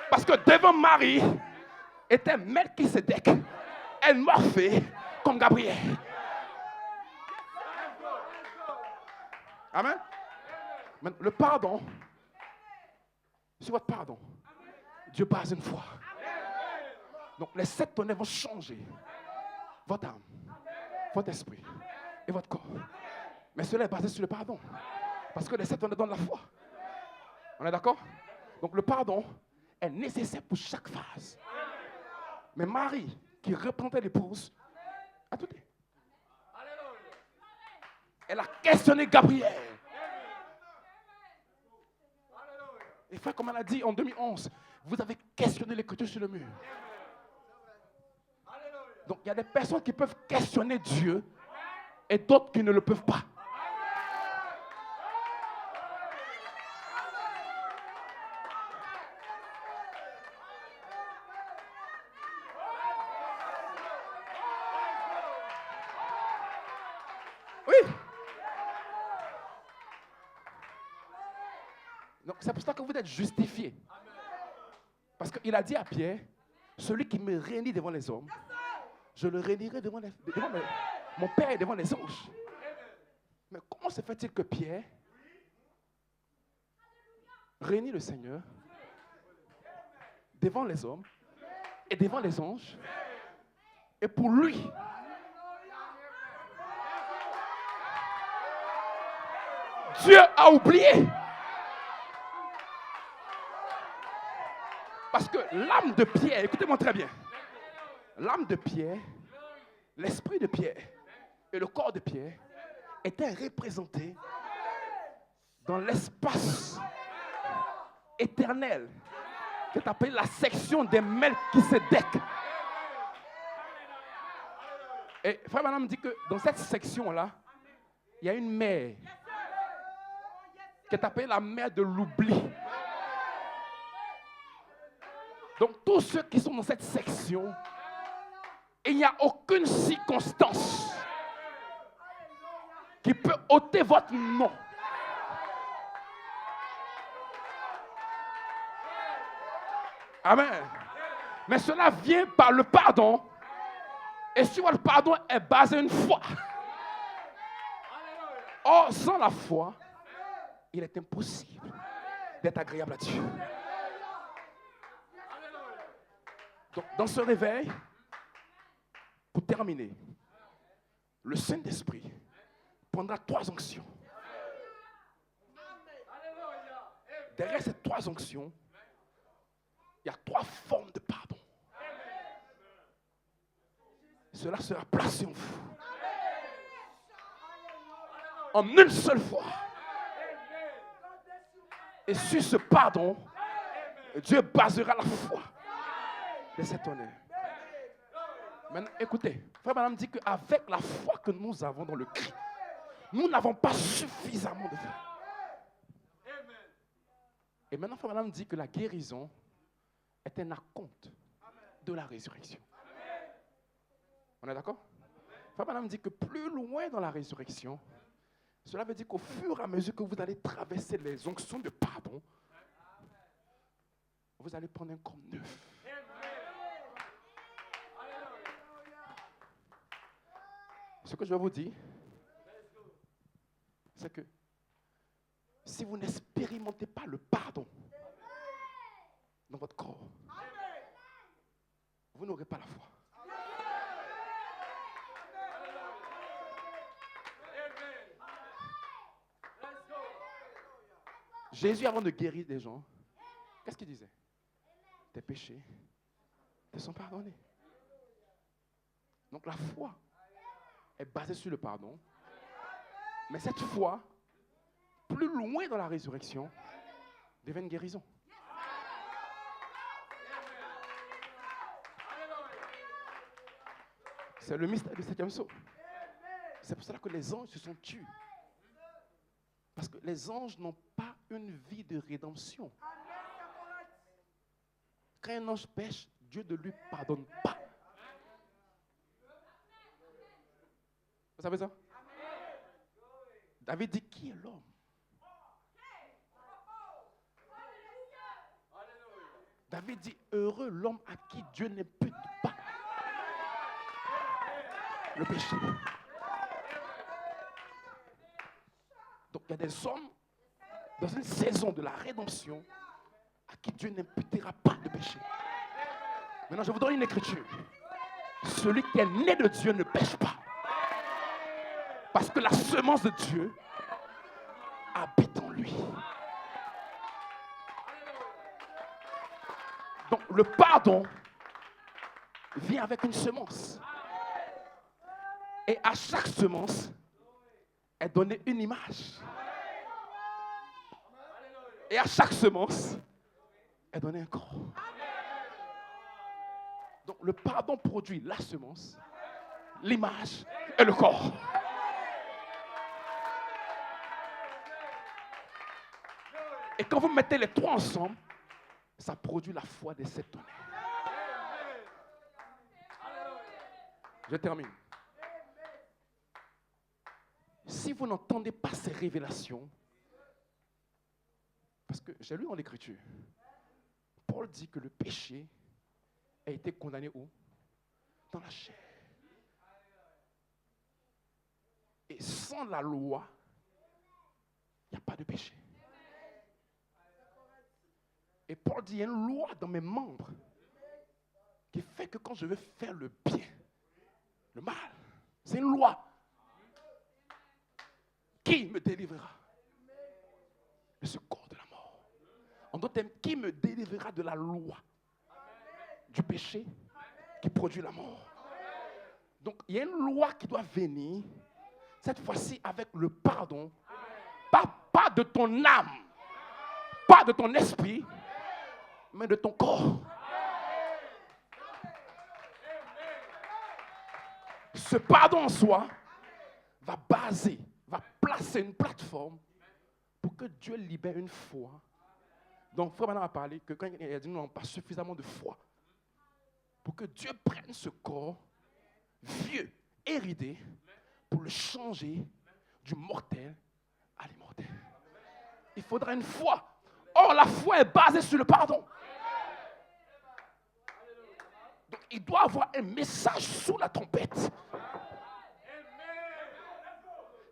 Parce que devant Marie était Melchisédek. Elle morphait comme Gabriel. Amen. Mais le pardon, sur votre pardon, Dieu base une foi. Donc les 7 tonnerres vont changer votre âme, votre esprit et votre corps. Mais cela est basé sur le pardon. Parce que les 7 tonnerres donnent la foi. On est d'accord? Donc le pardon est nécessaire pour chaque phase. Mais Marie, qui représentait l'épouse, a tout dit. Elle a questionné Gabriel. Et frère, comme elle a dit en 2011, vous avez questionné l'écriture sur le mur. Donc il y a des personnes qui peuvent questionner Dieu et d'autres qui ne le peuvent pas. Oui. Donc c'est pour ça que vous êtes justifiés. Parce qu'il a dit à Pierre, celui qui me réunit devant les hommes, je le réunirai devant mon Père et devant les anges. Mais comment se fait-il que Pierre réunit le Seigneur devant les hommes et devant les anges, et pour lui, Dieu a oublié? Parce que l'âme de Pierre, écoutez-moi très bien, l'âme de Pierre, l'esprit de Pierre et le corps de Pierre étaient représentés dans l'espace éternel qui est appelé la section des Melchisédek. Et frère Madame dit que dans cette section-là, il y a une mer qui est appelée la mer de l'oubli. Donc tous ceux qui sont dans cette section, il n'y a aucune circonstance qui peut ôter votre nom. Amen. Mais cela vient par le pardon. Et si votre pardon est basé une foi. Or, sans la foi, il est impossible d'être agréable à Dieu. Donc, dans ce réveil, pour terminer, le Saint-Esprit prendra 3 onctions. Derrière ces 3 onctions, il y a 3 formes de pardon. Cela sera placé en vous. En une seule fois. Et sur ce pardon, Dieu basera la foi de cet honneur. Maintenant, écoutez, frère Madame dit qu'avec la foi que nous avons dans le Christ, nous n'avons pas suffisamment de foi. Et maintenant, frère Madame dit que la guérison est un acompte de la résurrection. On est d'accord? Frère Madame dit que plus loin dans la résurrection, cela veut dire qu'au fur et à mesure que vous allez traverser les onctions de pardon, vous allez prendre un corps neuf. Ce que je vais vous dire, c'est que si vous n'expérimentez pas le pardon dans votre corps, vous n'aurez pas la foi. Jésus, avant de guérir des gens, qu'est-ce qu'il disait? Tes péchés te sont pardonnés. Donc la foi est basée sur le pardon Mais cette foi, plus loin dans la résurrection, devient une guérison. C'est le mystère du 7e sceau. C'est pour cela que les anges se sont tués. Parce que les anges n'ont pas une vie de rédemption. Quand un ange pêche, Dieu ne lui pardonne pas. Vous savez ça? David dit, qui est l'homme? David dit, heureux l'homme à qui Dieu n'impute pas le péché. Donc il y a des hommes dans une saison de la rédemption à qui Dieu n'imputera pas de péché. Maintenant, je vous donne une écriture. Celui qui est né de Dieu ne pêche pas. Parce que la semence de Dieu habite en lui. Donc le pardon vient avec une semence. Et à chaque semence est donnée une image. Et à chaque semence est donné un corps. Donc le pardon produit la semence, l'image et le corps. Et quand vous mettez les trois ensemble, ça produit la foi des 7 tonnerres. Je termine. Si vous n'entendez pas ces révélations, parce que j'ai lu dans l'Écriture, Paul dit que le péché a été condamné où? Dans la chair. Et sans la loi, il n'y a pas de péché. Et Paul dit, il y a une loi dans mes membres qui fait que quand je veux faire le bien, le mal, c'est une loi. Qui me délivrera de ce corps de la mort? En d'autres termes, qui me délivrera de la loi du péché qui produit la mort? Donc, il y a une loi qui doit venir, cette fois-ci avec le pardon, pas de ton âme, pas de ton esprit, mais de ton corps. Ce pardon en soi va placer une plateforme pour que Dieu libère une foi. Donc, Frère Branham a parlé que quand il a dit nous n'avons pas suffisamment de foi pour que Dieu prenne ce corps vieux, héridé, pour le changer du mortel à l'immortel. Il faudra une foi. Or, la foi est basée sur le pardon. Donc, il doit avoir un message sous la trompette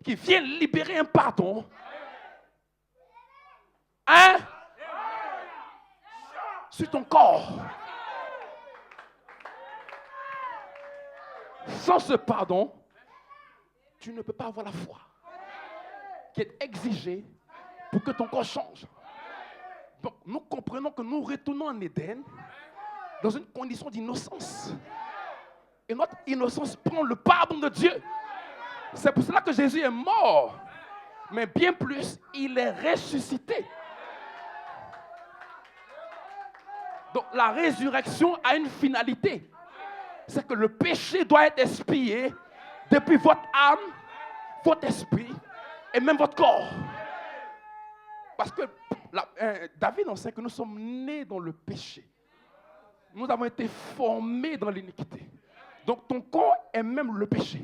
qui vient libérer un pardon. Sur ton corps. Sans ce pardon, tu ne peux pas avoir la foi qui est exigée pour que ton corps change. Donc, nous comprenons que nous retournons en Éden dans une condition d'innocence. Et notre innocence prend le pardon de Dieu. C'est pour cela que Jésus est mort. Mais bien plus, il est ressuscité. Donc, la résurrection a une finalité. C'est que le péché doit être expié depuis votre âme, votre esprit et même votre corps. Parce que David enseigne que nous sommes nés dans le péché. Nous avons été formés dans l'iniquité. Donc ton corps est même le péché.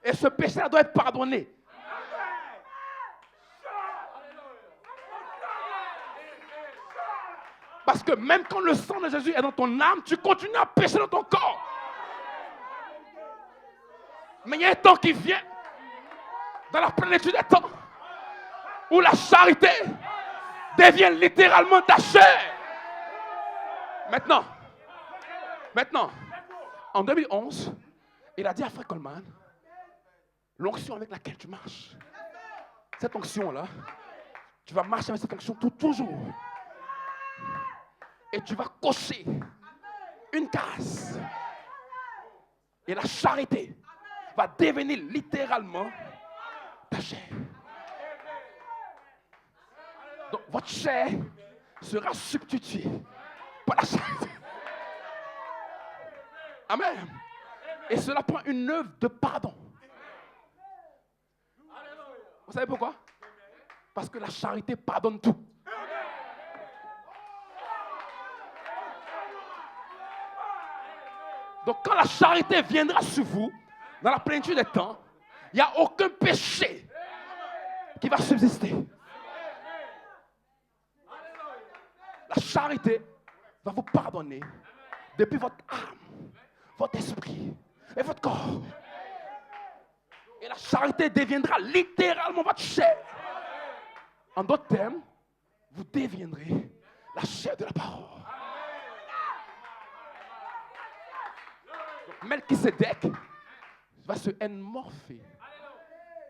Et ce péché doit être pardonné. Parce que même quand le sang de Jésus est dans ton âme, tu continues à pécher dans ton corps. Mais il y a un temps qui vient, dans la plénitude des temps, où la charité devient littéralement ta chair. Maintenant, en 2011, il a dit à Frère Coleman, l'onction avec laquelle tu marches, cette onction-là, tu vas marcher avec cette onction toujours. Et tu vas cocher une case. Et la charité va devenir littéralement ta chair. Donc, votre chair sera substituée par la charité. Amen. Et cela prend une œuvre de pardon. Vous savez pourquoi? Parce que la charité pardonne tout. Donc quand la charité viendra sur vous, dans la plénitude des temps, il n'y a aucun péché qui va subsister. La charité va vous pardonner depuis votre âme, votre esprit et votre corps. Et la charité deviendra littéralement votre chair. En d'autres termes, vous deviendrez la chair de la parole. Donc, Melchisédek va se morpher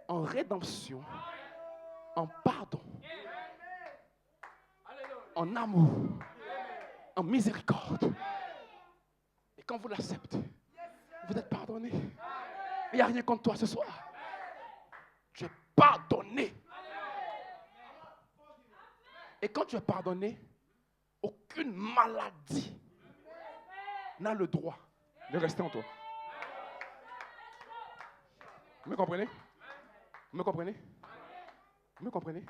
en rédemption, en pardon, en amour, en miséricorde. Et quand vous l'acceptez, vous êtes pardonné. Il n'y a rien contre toi ce soir. Tu es pardonné. Et quand tu es pardonné, aucune maladie n'a le droit de rester en toi. Vous me comprenez? Vous me comprenez? Vous me comprenez?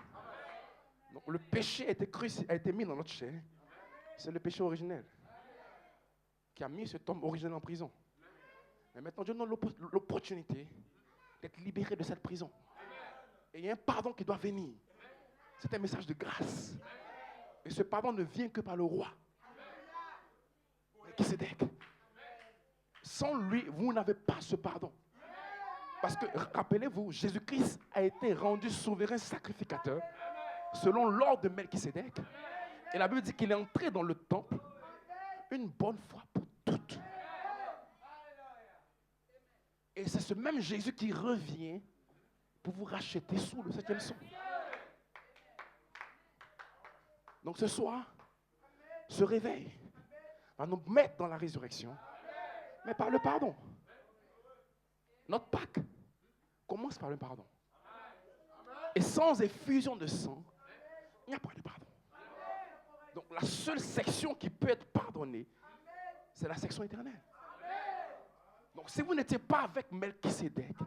Donc, le péché a été mis dans notre chair. C'est le péché originel qui a mis cet homme originel en prison. Mais maintenant, Dieu nous donne l'opportunité d'être libéré de cette prison. Et il y a un pardon qui doit venir. C'est un message de grâce. Et ce pardon ne vient que par le roi. Melchisédek. Sans lui, vous n'avez pas ce pardon. Parce que, rappelez-vous, Jésus-Christ a été rendu souverain sacrificateur selon l'ordre de Melchisédek. Et la Bible dit qu'il est entré dans le temple une bonne fois pour toutes. Et c'est ce même Jésus qui revient pour vous racheter sous le 7e son. Donc ce soir, ce réveil va nous mettre dans la résurrection, mais par le pardon. Notre Pâques commence par le pardon. Et sans effusion de sang, il n'y a pas de pardon. Donc la seule section qui peut être pardonnée, c'est la section éternelle. Donc si vous n'étiez pas avec Melchisédek,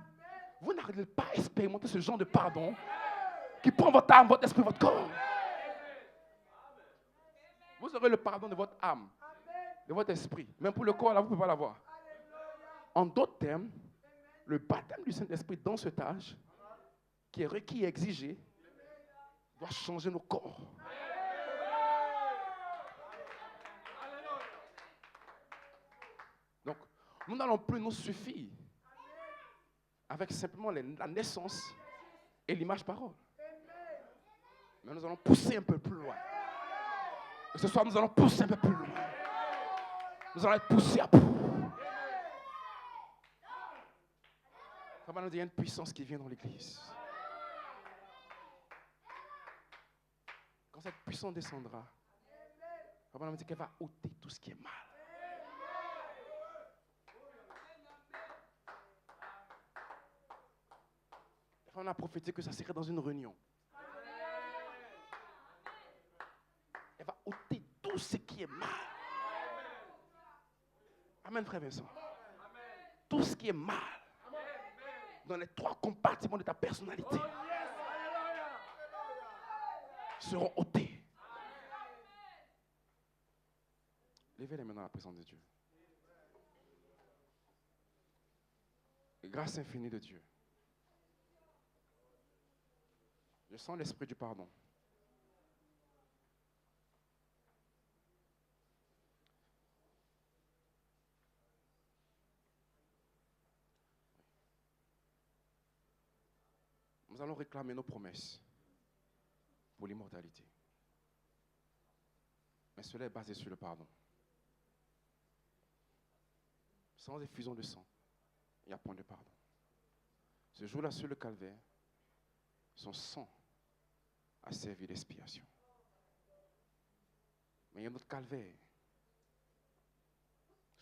vous n'arrivez pas à expérimenter ce genre de pardon qui prend votre âme, votre esprit, votre corps. Vous aurez le pardon de votre âme, de votre esprit. Même pour le corps, là, vous ne pouvez pas l'avoir. En d'autres termes, le baptême du Saint-Esprit dans cet âge, qui est requis et exigé, doit changer nos corps. Donc, nous n'allons plus nous suffire avec simplement la naissance et l'image parole. Mais nous allons pousser un peu plus loin. Et ce soir, nous allons pousser un peu plus loin. Nous allons être poussés à bout. Ça va nous dire qu'il y a une puissance qui vient dans l'église. Quand cette puissance descendra, ça va nous dire qu'elle va ôter tout ce qui est mal. On a prophétisé que ça serait dans une réunion. Elle va ôter tout ce qui est mal. Amen, frère Vincent. Tout ce qui est mal dans les 3 compartiments de ta personnalité seront ôtés. Levez les mains dans la présence de Dieu. Et grâce infinie de Dieu. Je sens l'esprit du pardon. Nous allons réclamer nos promesses pour l'immortalité. Mais cela est basé sur le pardon. Sans effusion de sang, il n'y a point de pardon. Ce jour-là, sur le calvaire, son sang a servi d'expiation. Mais il y a notre calvaire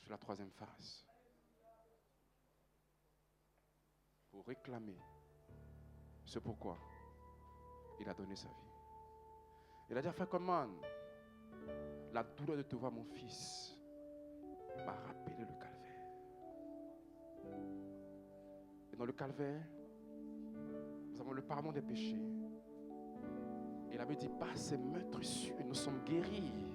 sur la 3e phase. pour réclamer ce pourquoi il a donné sa vie. Il a dit, frère Coleman, la douleur de te voir, mon fils, m'a rappelé le calvaire. Et dans le calvaire, nous avons le pardon des péchés. Il avait dit, par ces meurtrissures, nous sommes guéris.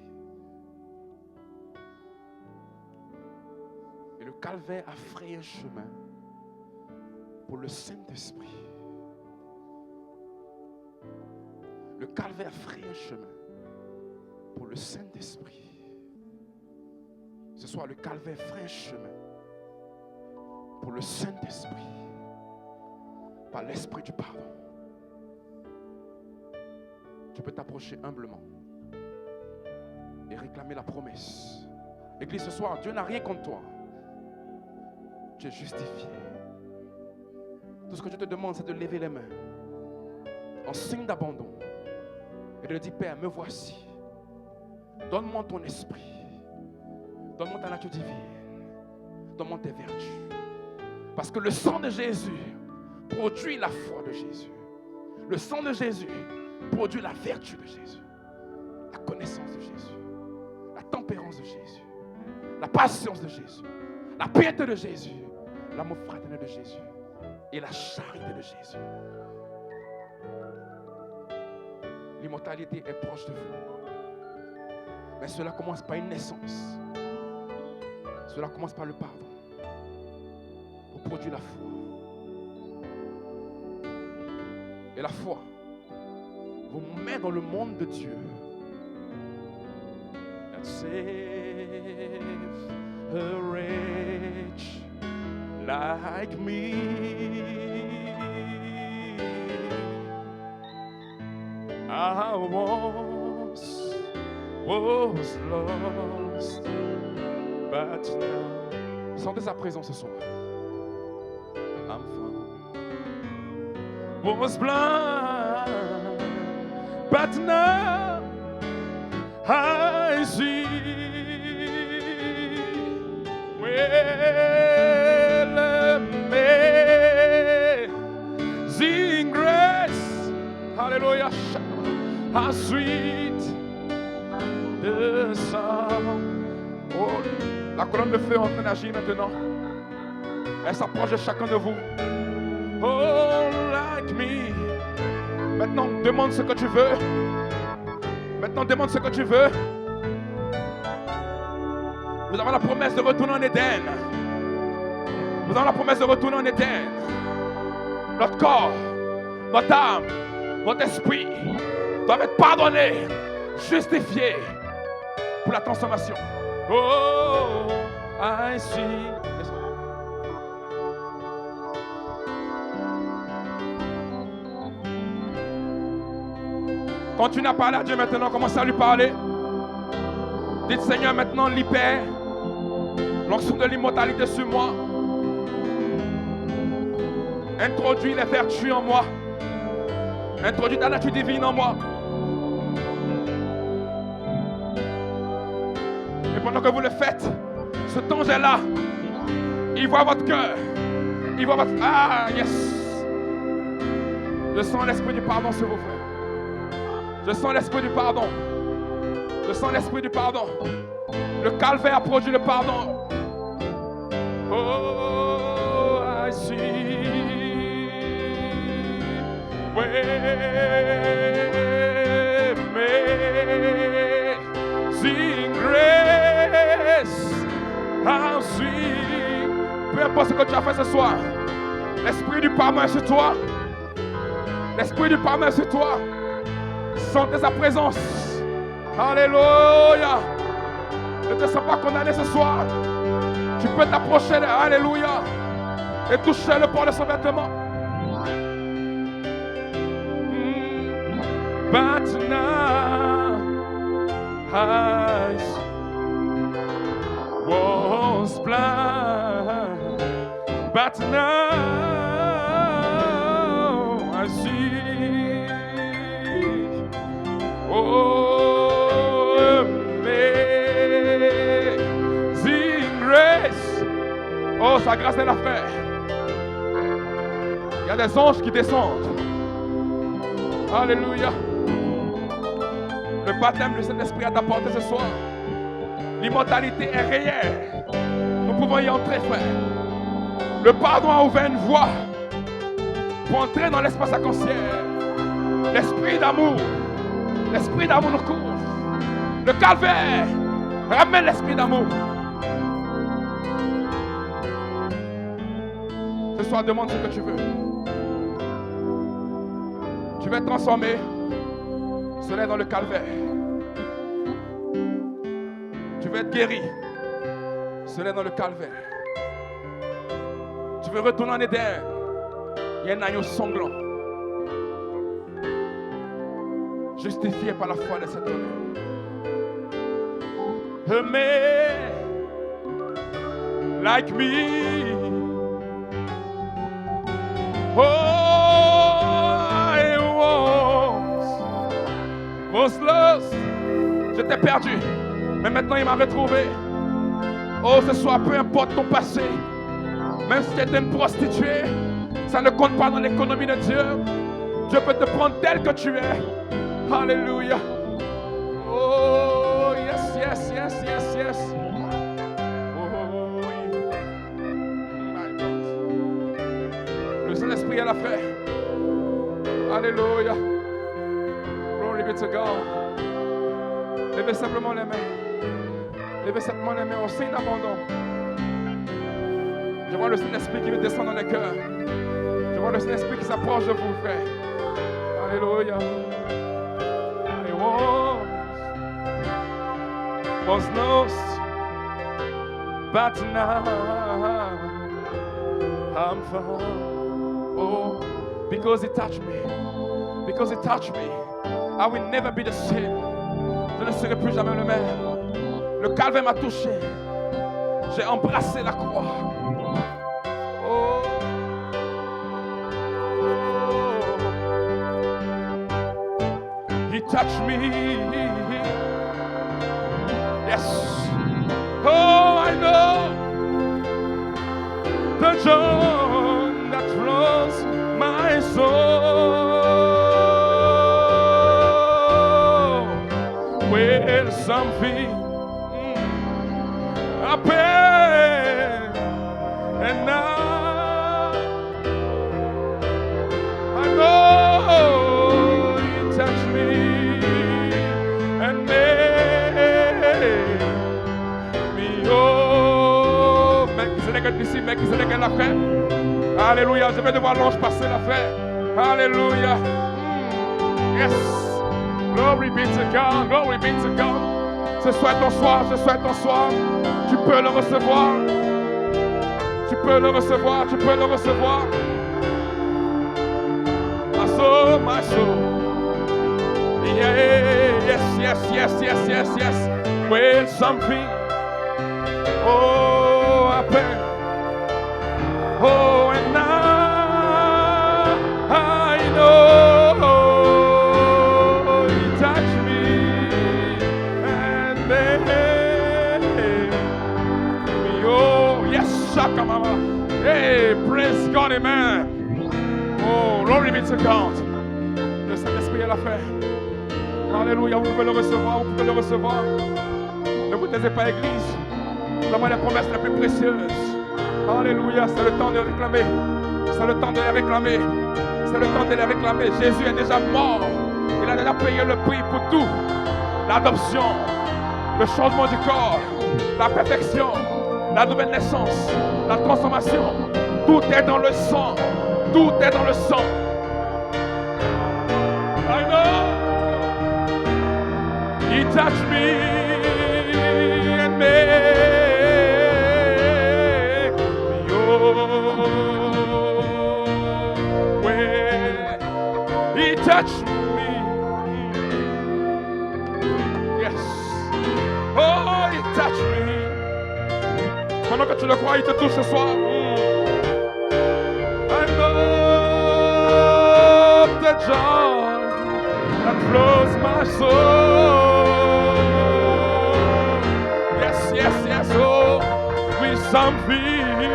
Et le calvaire a frayé un chemin pour le Saint-Esprit. Le calvaire a frayé un chemin pour le Saint-Esprit. Ce soir, le calvaire fraye un chemin pour le Saint-Esprit, par l'Esprit du pardon. Tu peux t'approcher humblement et réclamer la promesse. Église, ce soir, Dieu n'a rien contre toi. Tu es justifié. Tout ce que je te demande, c'est de lever les mains en signe d'abandon et de dire, Père, me voici. Donne-moi ton esprit. Donne-moi ta nature divine. Donne-moi tes vertus. Parce que le sang de Jésus produit la foi de Jésus. Le sang de Jésus produit la vertu de Jésus. La connaissance de Jésus. La tempérance de Jésus. La patience de Jésus. La piété de Jésus. L'amour fraternel de Jésus. Et la charité de Jésus. L'immortalité est proche de vous. Mais cela commence par une naissance. Cela commence par le pardon. Pour produire la foi. Et la foi vous met dans le monde de Dieu. That save a wretch like me. I once was lost, but now. Sentez sa présence ce soir. I'm found. Was blind, but now I see. Well, amazing grace, hallelujah, how sweet the sound. Oh, la colonne de feu est en train d'agir maintenant. Elle s'approche de chacun de vous. Oh, like me. Maintenant, demande ce que tu veux. Maintenant, demande ce que tu veux. Nous avons la promesse de retourner en Éden. Nous avons la promesse de retourner en Éden. Notre corps, notre âme, notre esprit doivent être pardonnés, justifiés pour la transformation. Oh, I see. Continue à parler à Dieu maintenant, commencez à lui parler. Dites, Seigneur, maintenant libère l'onction de l'immortalité sur moi. Introduis les vertus en moi. Introduis ta nature divine en moi. Et pendant que vous le faites, ce danger est là. Il voit votre cœur. Il voit votre... Ah, yes. Je sens l'esprit du pardon sur vos frères. Je sens l'esprit du pardon. Je sens l'esprit du pardon. Le calvaire a produit le pardon. Oh, I see. Amazing grace. How sweet. Peu importe ce que tu as fait ce soir. L'esprit du pardon est sur toi. L'esprit du pardon est sur toi. Sentez sa présence. Alléluia. Ne te sens pas condamné ce soir. Tu peux t'approcher. Alléluia. Et toucher le port de son vêtement. But now I was blind. But now I see. Oh, amazing grace. Oh, sa grâce est l'affaire. des anges qui descendent. Alléluia. Le baptême du Saint-Esprit a apporté ce soir. L'immortalité est réelle. Nous pouvons y entrer, frère. Le pardon a ouvert une voie pour entrer dans l'espace arc-en-ciel. L'esprit d'amour nous couvre. Le calvaire ramène l'esprit d'amour. Ce soir, demande ce que tu veux. Tu veux être transformé. Cela est dans le calvaire. Tu veux être guéri. Cela est dans le calvaire. Tu veux retourner en Éden. Il y a un agneau sanglant. Justifié par la foi de cet homme. A man like me. Oh, I was lost. J'étais perdu, mais maintenant il m'a retrouvé. Oh, ce soir, peu importe ton passé, même si tu étais une prostituée, ça ne compte pas dans l'économie de Dieu. Dieu peut te prendre tel que tu es. Alléluia. Oh, yes, yes, yes, yes, yes. Oh, oui. My God. Le Saint-Esprit est là, frère. Alléluia. Glory be to God. Levez simplement les mains. Levez simplement les main, on signe d'abandon. Je vois le Saint-Esprit qui veut descendre dans les cœurs. Je vois le Saint-Esprit qui s'approche de vous, frère. Alléluia. I was lost, but now I'm found. Oh, because He touched me. Because He touched me, I will never be the same. Je ne serai plus jamais le même. Le calvaire m'a touché. J'ai embrassé la croix. Oh. He touched me. Yes. Oh, I know the joy that flows my soul. With something happened, and now I know You touched me and made me whole. Melchizedek ici, Melchizedek est la frère. Alléluia, je vais devoir l'ange passer la frère. Alléluia. Yes. Glory be to God, glory be to God. Ce soit ton soir, ce soit ton soir. Tu peux le recevoir. Tu peux le recevoir, tu peux le recevoir. My soul. Yeah, yes, yes, yes, yes, yes, yes. When something, oh, happened. Oh, and now I know He touched me and made me. Oh, yes, Shaka Mama. Hey, praise God, amen. Oh, glory be to God. Le Saint-Esprit est la fait. Alléluia, vous pouvez le recevoir, vous pouvez le recevoir. Ne vous taisez pas, Église. Nous avons les promesses les plus précieuses. Alléluia, c'est le temps de réclamer. C'est le temps de les réclamer. C'est le temps de les réclamer. Jésus est déjà mort. Il a déjà payé le prix pour tout. L'adoption, le changement du corps, la perfection, la nouvelle naissance, la transformation. Tout est dans le sang. Tout est dans le sang. I know He touched me and made me whole. When He touched me, yes. Oh, He touched me. Pendant que tu le crois, Il te touche ce soir. The joy that flows my soul. Yes, yes, yes, oh, with something,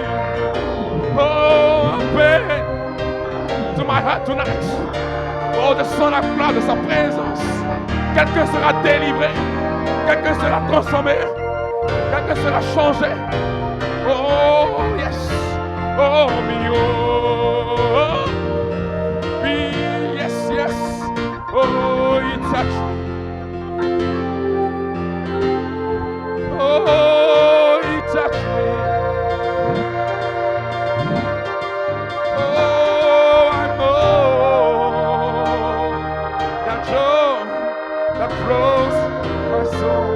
oh, pain, my heart tonight. Oh, descends la gloire de sa présence. Quelqu'un sera délivré. Quelqu'un sera transformé. Quelqu'un sera changé. Oh, yes. Oh, me, oh. Me, yes, yes. Oh, he touched me. Oh, he touched me. Oh, I know that joy that flows my soul.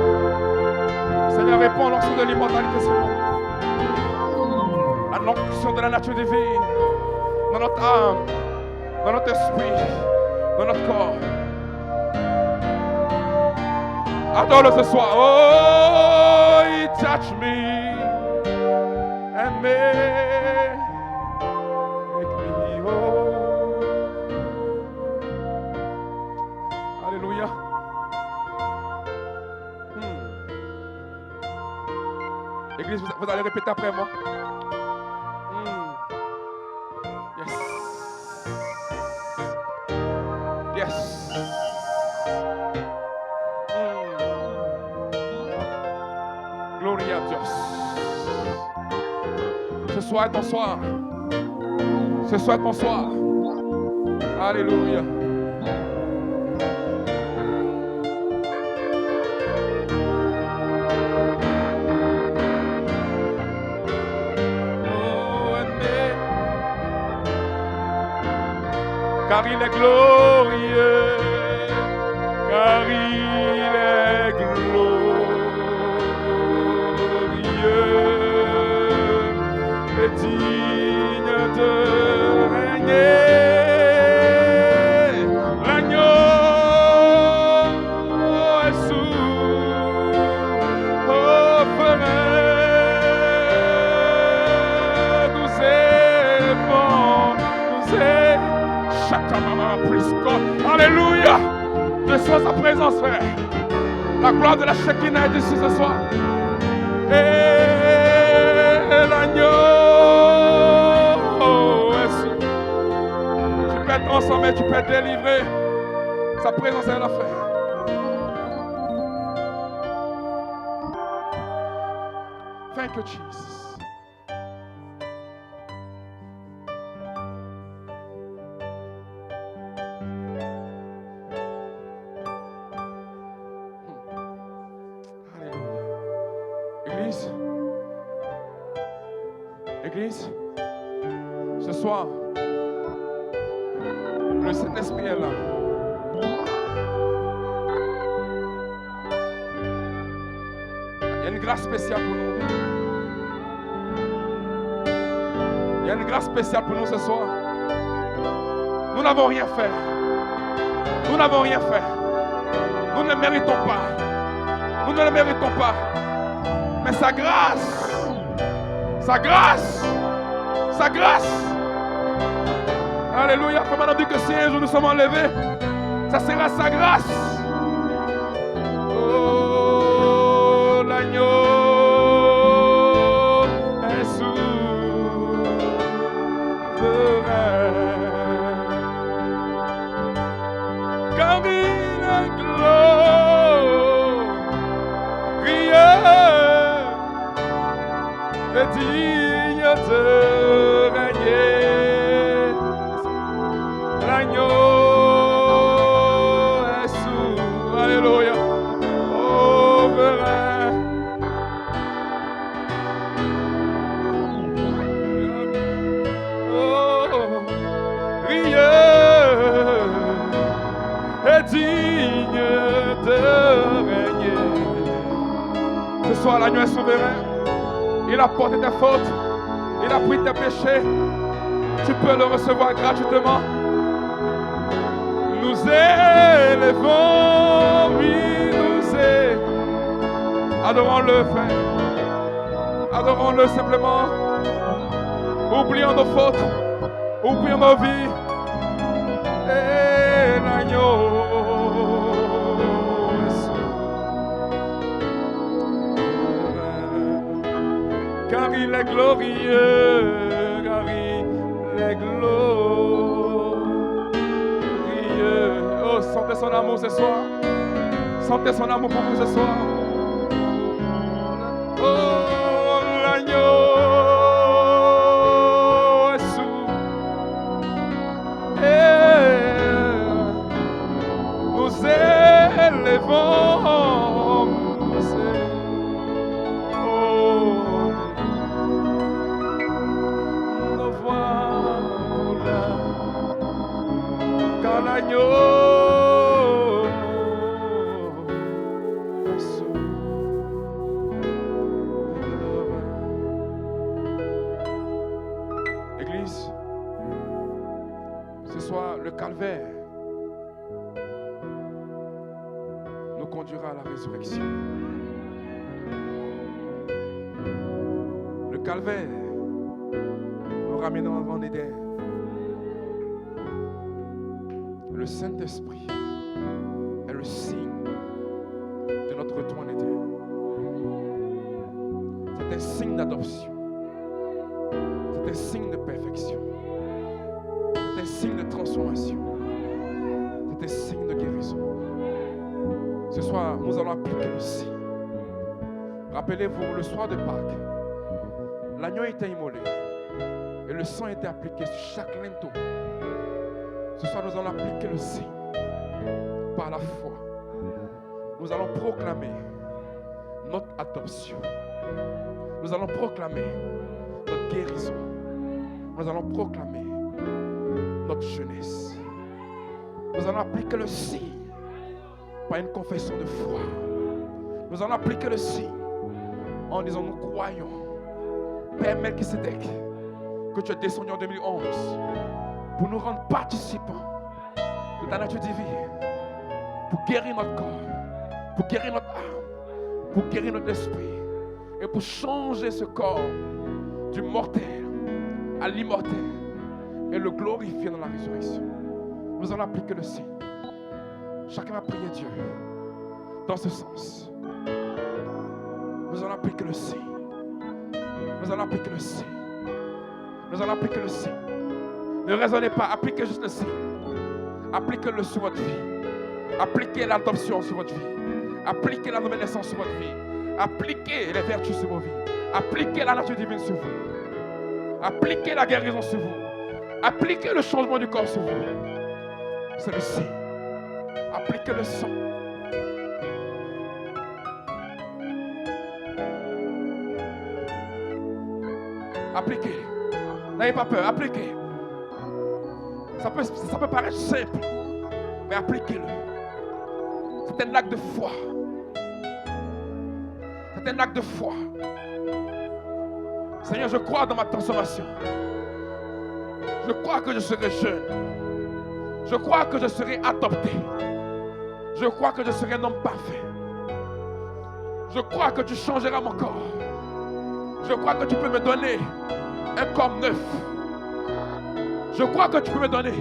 Seigneur, réponds à l'onction de l'immortalité sur nous. À l'onction de la nature divine. Dans notre âme, dans notre esprit, dans notre corps. Adore-le ce soir. Oh, he touched me and make me whole. Alléluia. Église, vous allez répéter après moi. Yes. Yes. Gloria a Dios. Ce soir est ton soir. Ce soir est ton soir. Alléluia. Car il est glorieux, car il est glorieux et digne de régner. L'agneau est souverain, nous élevons, nous élevons. Alléluia. Descends sa présence, frère. La gloire de la Shekinah est ici ce soir. Et l'agneau est sous. Tu peux être transformé, tu peux être délivré. Sa présence est là, frère. Thank you, Jesus. Église, ce soir, le Saint-Esprit est là. Il y a une grâce spéciale pour nous. Il y a une grâce spéciale pour nous ce soir. Nous n'avons rien fait. Nous n'avons rien fait. Nous ne le méritons pas. Nous ne le méritons pas. Mais sa grâce. Sa grâce, sa grâce. Alléluia. Comme on a dit que si un jour nous sommes enlevés, ça sera sa grâce. Oh, l'agneau est souverain, car il est glorieux et digne de régner. L'agneau est souverain. Alléluia. Souverain. Oh, rieur et digne de régner. Ce soir, l'agneau est souverain. Il a porté tes fautes. Il a pris tes péchés. Tu peux le recevoir gratuitement. Nous élevons, oui, nous élevons. Adorons-le, frère. Adorons-le simplement. Oublions nos fautes. Oublions nos vies. Et l'agneau. Car il est glorieux, car il est glorieux. son amour ce soir. Sentez son amour pour vous ce soir. Oh, l'agneau est sourd. Et nous élevons. Église, ce soir, le calvaire nous conduira à la résurrection. Le calvaire nous ramènera en Éden. Le Saint-Esprit est le signe de notre retour en Éden. C'est un signe d'adoption. C'est un signe de perfection. C'est un signe de transformation. C'est un signe de guérison. Ce soir, nous allons appliquer le signe. Rappelez-vous, le soir de Pâques, l'agneau était immolé et le sang était appliqué sur chaque linteau. Ce soir, nous allons appliquer le signe par la foi. Nous allons proclamer notre adoption. Nous allons proclamer notre guérison. Nous allons proclamer notre jeunesse. Nous allons appliquer le signe par une confession de foi. Nous allons appliquer le signe en disant nous croyons, Père Melchisedec, que tu es descendu en 2011 pour nous rendre participants de ta nature divine, pour guérir notre corps, pour guérir notre âme, pour guérir notre esprit et pour changer ce corps du mortel à l'immortel et le glorifier dans la résurrection. Nous allons appliquer le signe. Chacun va prier Dieu dans ce sens. Nous allons appliquer le signe. Nous allons appliquer le signe. Nous allons appliquer le signe. Ne raisonnez pas, appliquez juste le signe. Appliquez-le sur votre vie. Appliquez l'adoption sur votre vie. Appliquez la nouvelle naissance sur votre vie. Appliquez les vertus sur vos vies. Appliquez la nature divine sur vous. Appliquez la guérison sur vous. Appliquez le changement du corps sur vous. C'est le signe. Appliquez le sang. Appliquez. N'ayez pas peur, appliquez. Ça peut paraître simple, mais appliquez-le. C'est un acte de foi. C'est un acte de foi. Seigneur, je crois dans ma transformation. Je crois que je serai jeune. Je crois que je serai adopté. Je crois que je serai un homme parfait. Je crois que tu changeras mon corps. Je crois que tu peux me donner un corps neuf. Je crois que tu peux me donner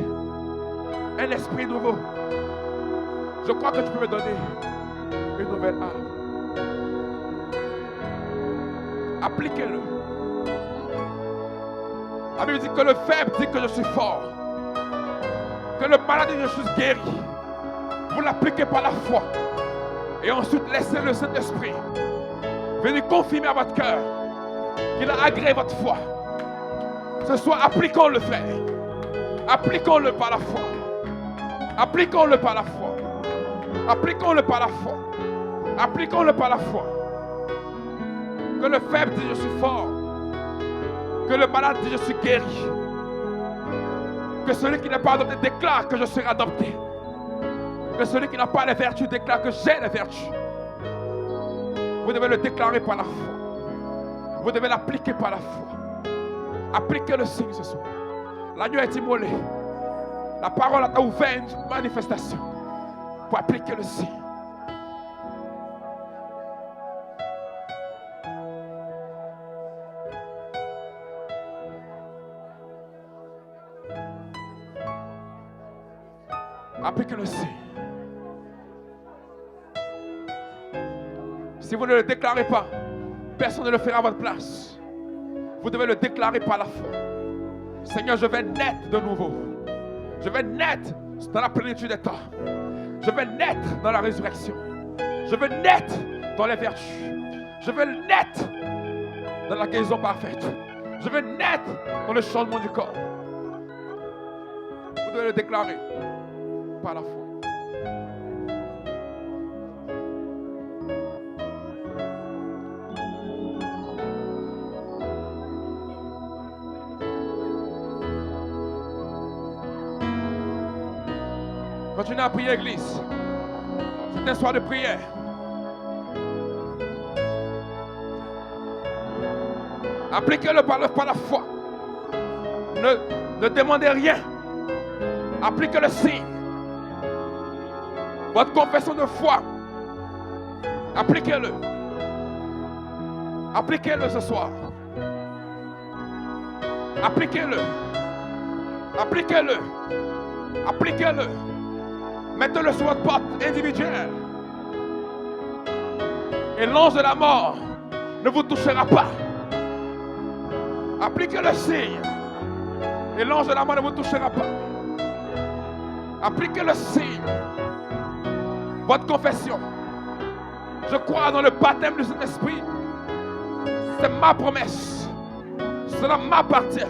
un esprit nouveau. Je crois que tu peux me donner une nouvelle âme. Appliquez-le. La Bible dit que le faible dit que je suis fort. Que le malade dit que je suis guéri. Vous l'appliquez par la foi. Et ensuite laissez le Saint-Esprit venir confirmer à votre cœur qu'il a agréé votre foi. Ce soir, appliquons-le, frère. Appliquons-le par la foi. Appliquons-le par la foi. Appliquons-le par la foi. Appliquons-le par la foi. Que le faible dit je suis fort. Que le malade dit je suis guéri. Que celui qui n'est pas adopté déclare que je serai adopté. Que celui qui n'a pas les vertus déclare que j'ai les vertus. Vous devez le déclarer par la foi. Vous devez l'appliquer par la foi. Appliquez le signe ce soir. L'agneau est immolé. La parole a ouvert une manifestation pour appliquer le signe. Appliquez le signe. Si vous ne le déclarez pas, personne ne le fera à votre place. Vous devez le déclarer par la foi. Seigneur, je vais naître de nouveau. Je vais naître dans la plénitude des temps. Je veux naître dans la résurrection. Je veux naître dans les vertus. Je veux naître dans la guérison parfaite. Je veux naître dans le changement du corps. Vous devez le déclarer par la foi. Continuez à prier, Église. C'est un soir de prière. Appliquez-le par la foi. Ne demandez rien. Appliquez le signe. Votre confession de foi. Appliquez-le. Appliquez-le ce soir. Appliquez-le. Appliquez-le. Appliquez-le. Mettez-le sur votre porte individuelle. Et l'ange de la mort ne vous touchera pas. Appliquez le signe. Et l'ange de la mort ne vous touchera pas. Appliquez le signe. Votre confession. Je crois dans le baptême du Saint-Esprit. C'est ma promesse. Cela m'appartient.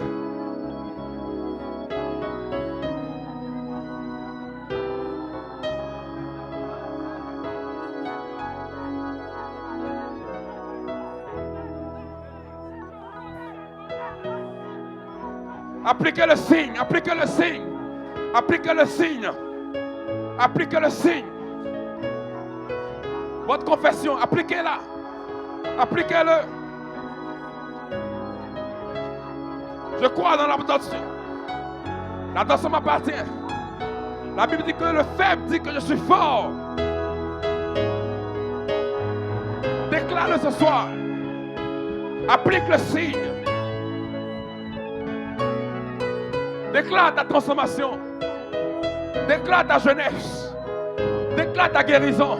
Appliquez le signe, appliquez le signe, appliquez le signe, appliquez le signe. Votre confession, appliquez-la, appliquez-le. Je crois dans l'adoption. L'adoption m'appartient. La Bible dit que le faible dit que je suis fort. Déclare-le ce soir. Applique le signe. Déclare ta transformation. Déclare ta jeunesse. Déclare ta guérison.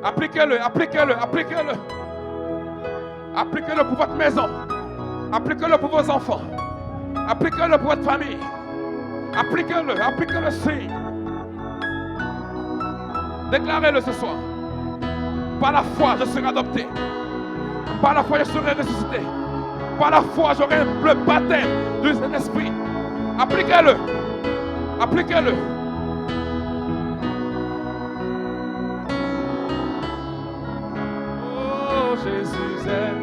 Appliquez-le, appliquez-le, appliquez-le. Appliquez-le pour votre maison. Appliquez-le pour vos enfants. Appliquez-le pour votre famille. Appliquez-le, appliquez le signe. Déclarez-le ce soir. Par la foi, je serai adopté. Par la foi, je serai ressuscité. Par la foi, j'aurai le baptême du Saint-Esprit. Appliquez-le. Appliquez-le. Oh, Jésus est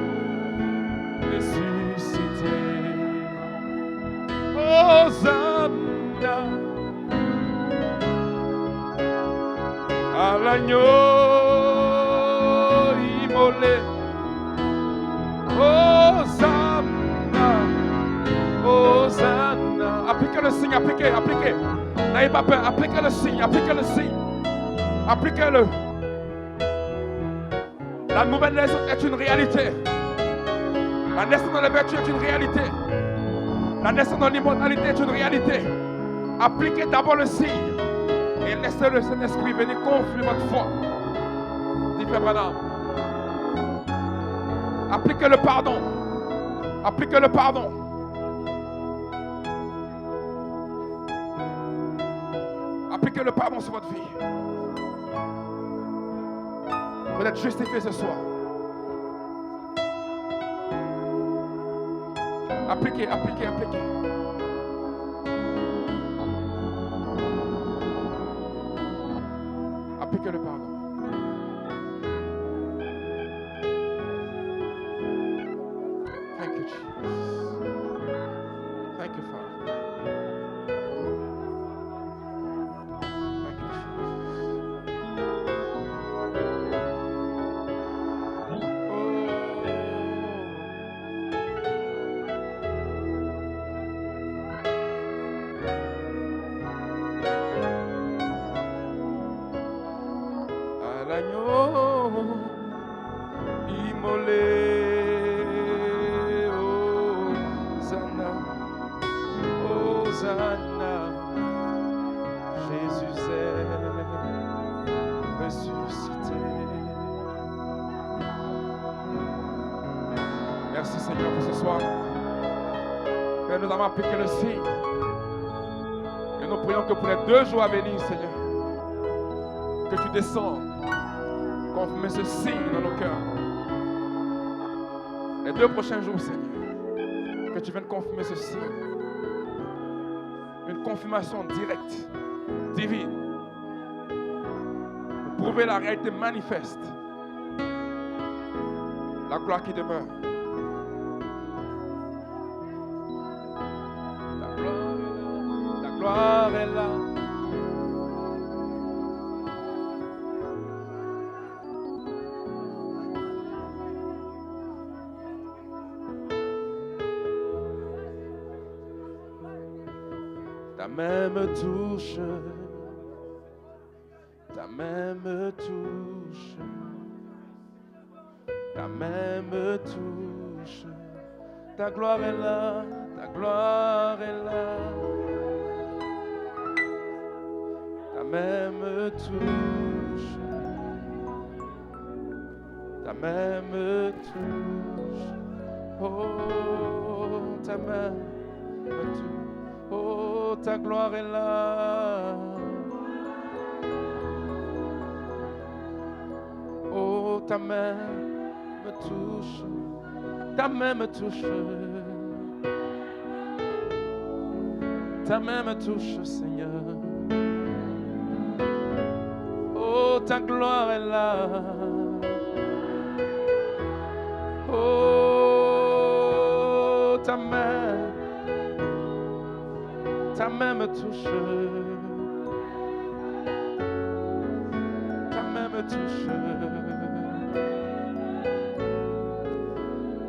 ressuscité. Hosanna à l'agneau immolé. Hosanna, Hosanna. Appliquez le signe, appliquez, appliquez. N'ayez pas peur, appliquez le signe, appliquez le signe. Appliquez-le. La nouvelle naissance est une réalité. La naissance dans la vertu est une réalité. La naissance dans l'immortalité est une réalité. Appliquez d'abord le signe et laissez le Saint-Esprit venir confluer votre foi. Dit Frère Branham. Appliquez le pardon. Appliquez le pardon. Appliquez le pardon sur votre vie. Vous êtes justifiés ce soir. Appliquez, appliquez, appliquez. Appliquez le pardon. Thank you, Jesus. Thank you, Father. Thank you, l'agneau immolé. Hosanna, Hosanna, Jésus est ressuscité. Merci Seigneur pour ce soir. Père, nous avons appliqué le signe. Et nous prions que pour les 2 jours à venir, Seigneur, que tu descends, confirmer ce signe dans nos cœurs. Les 2 prochains jours, Seigneur, que tu viennes confirmer ce signe. Une confirmation directe, divine, pour prouver la réalité manifeste. La gloire qui demeure. La gloire est là. Ta main me touche. Ta main me touche. Ta main me touche. Ta gloire est là. Ta gloire est là. Ta main me touche. Ta main me touche. Oh, ta main me touche. Oh, ta gloire est là. Oh, ta main me touche. Ta main me touche. Ta main me touche, Seigneur. Oh, ta gloire est là. Oh, ta main me touche. Ta main me touche.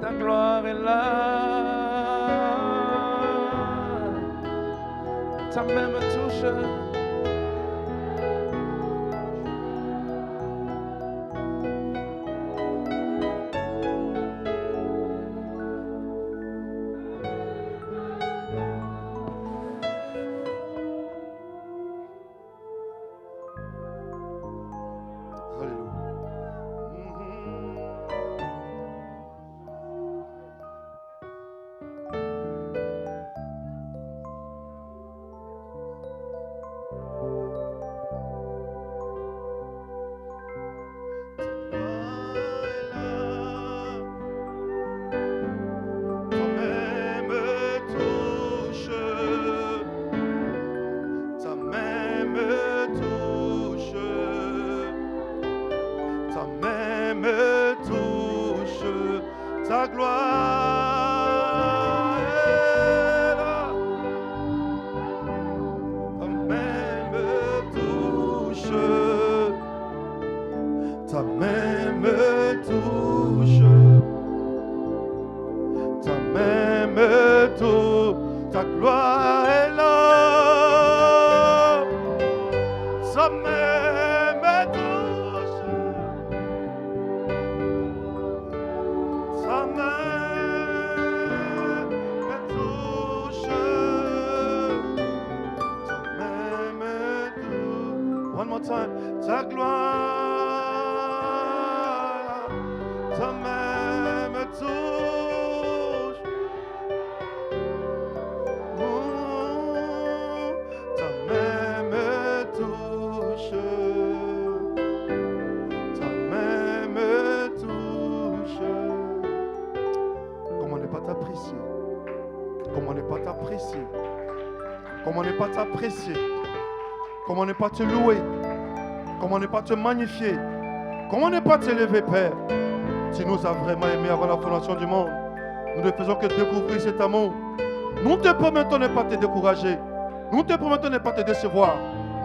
Ta gloire est là. Ta main me touche. Comment ne pas te louer? Comment ne pas te magnifier? Comment ne pas t'élever, Père? Tu nous as vraiment aimés avant la fondation du monde. Nous ne faisons que découvrir cet amour. Nous te promettons de ne pas te décourager. Nous te promettons de ne pas te décevoir.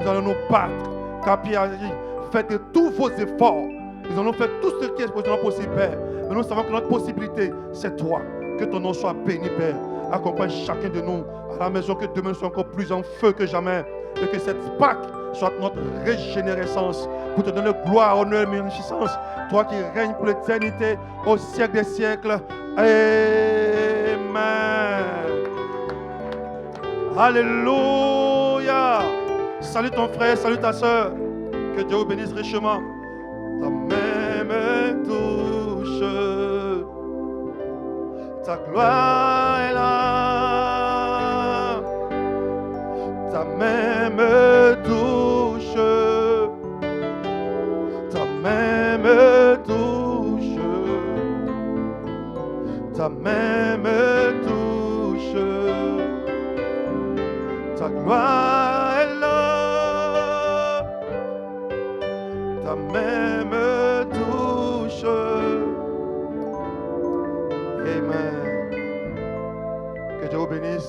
Nous allons nous battre. Car Pierre a dit, faites tous vos efforts. Nous allons faire tout ce qui est possible, Père. Mais nous savons que notre possibilité, c'est toi. Que ton nom soit béni, Père. Accompagne chacun de nous à la maison, que demain soit encore plus en feu que jamais. Et que cette Pâque soit notre régénérescence pour te donner gloire, honneur et magnificence. Toi qui règnes pour l'éternité, au siècle des siècles. Amen. Alléluia. Salut ton frère, salut ta soeur. Que Dieu vous bénisse richement. Ta main me touche. Ta gloire est là. Ta main me touche. Ta main me touche. Ta main me touche. Ta gloire est là. Ta main me touche. Amen. Que Dieu vous bénisse.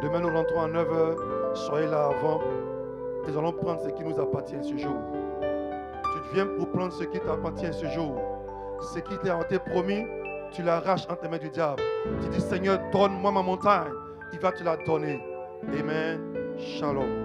Demain nous rentrons à 9h. Soyez là avant. Nous allons prendre ce qui nous appartient ce jour. Tu viens pour prendre ce qui t'appartient ce jour. Ce qui t'a été promis, tu l'arraches entre les mains du diable. Tu dis, Seigneur, donne-moi ma montagne. Il va te la donner. Amen. Shalom.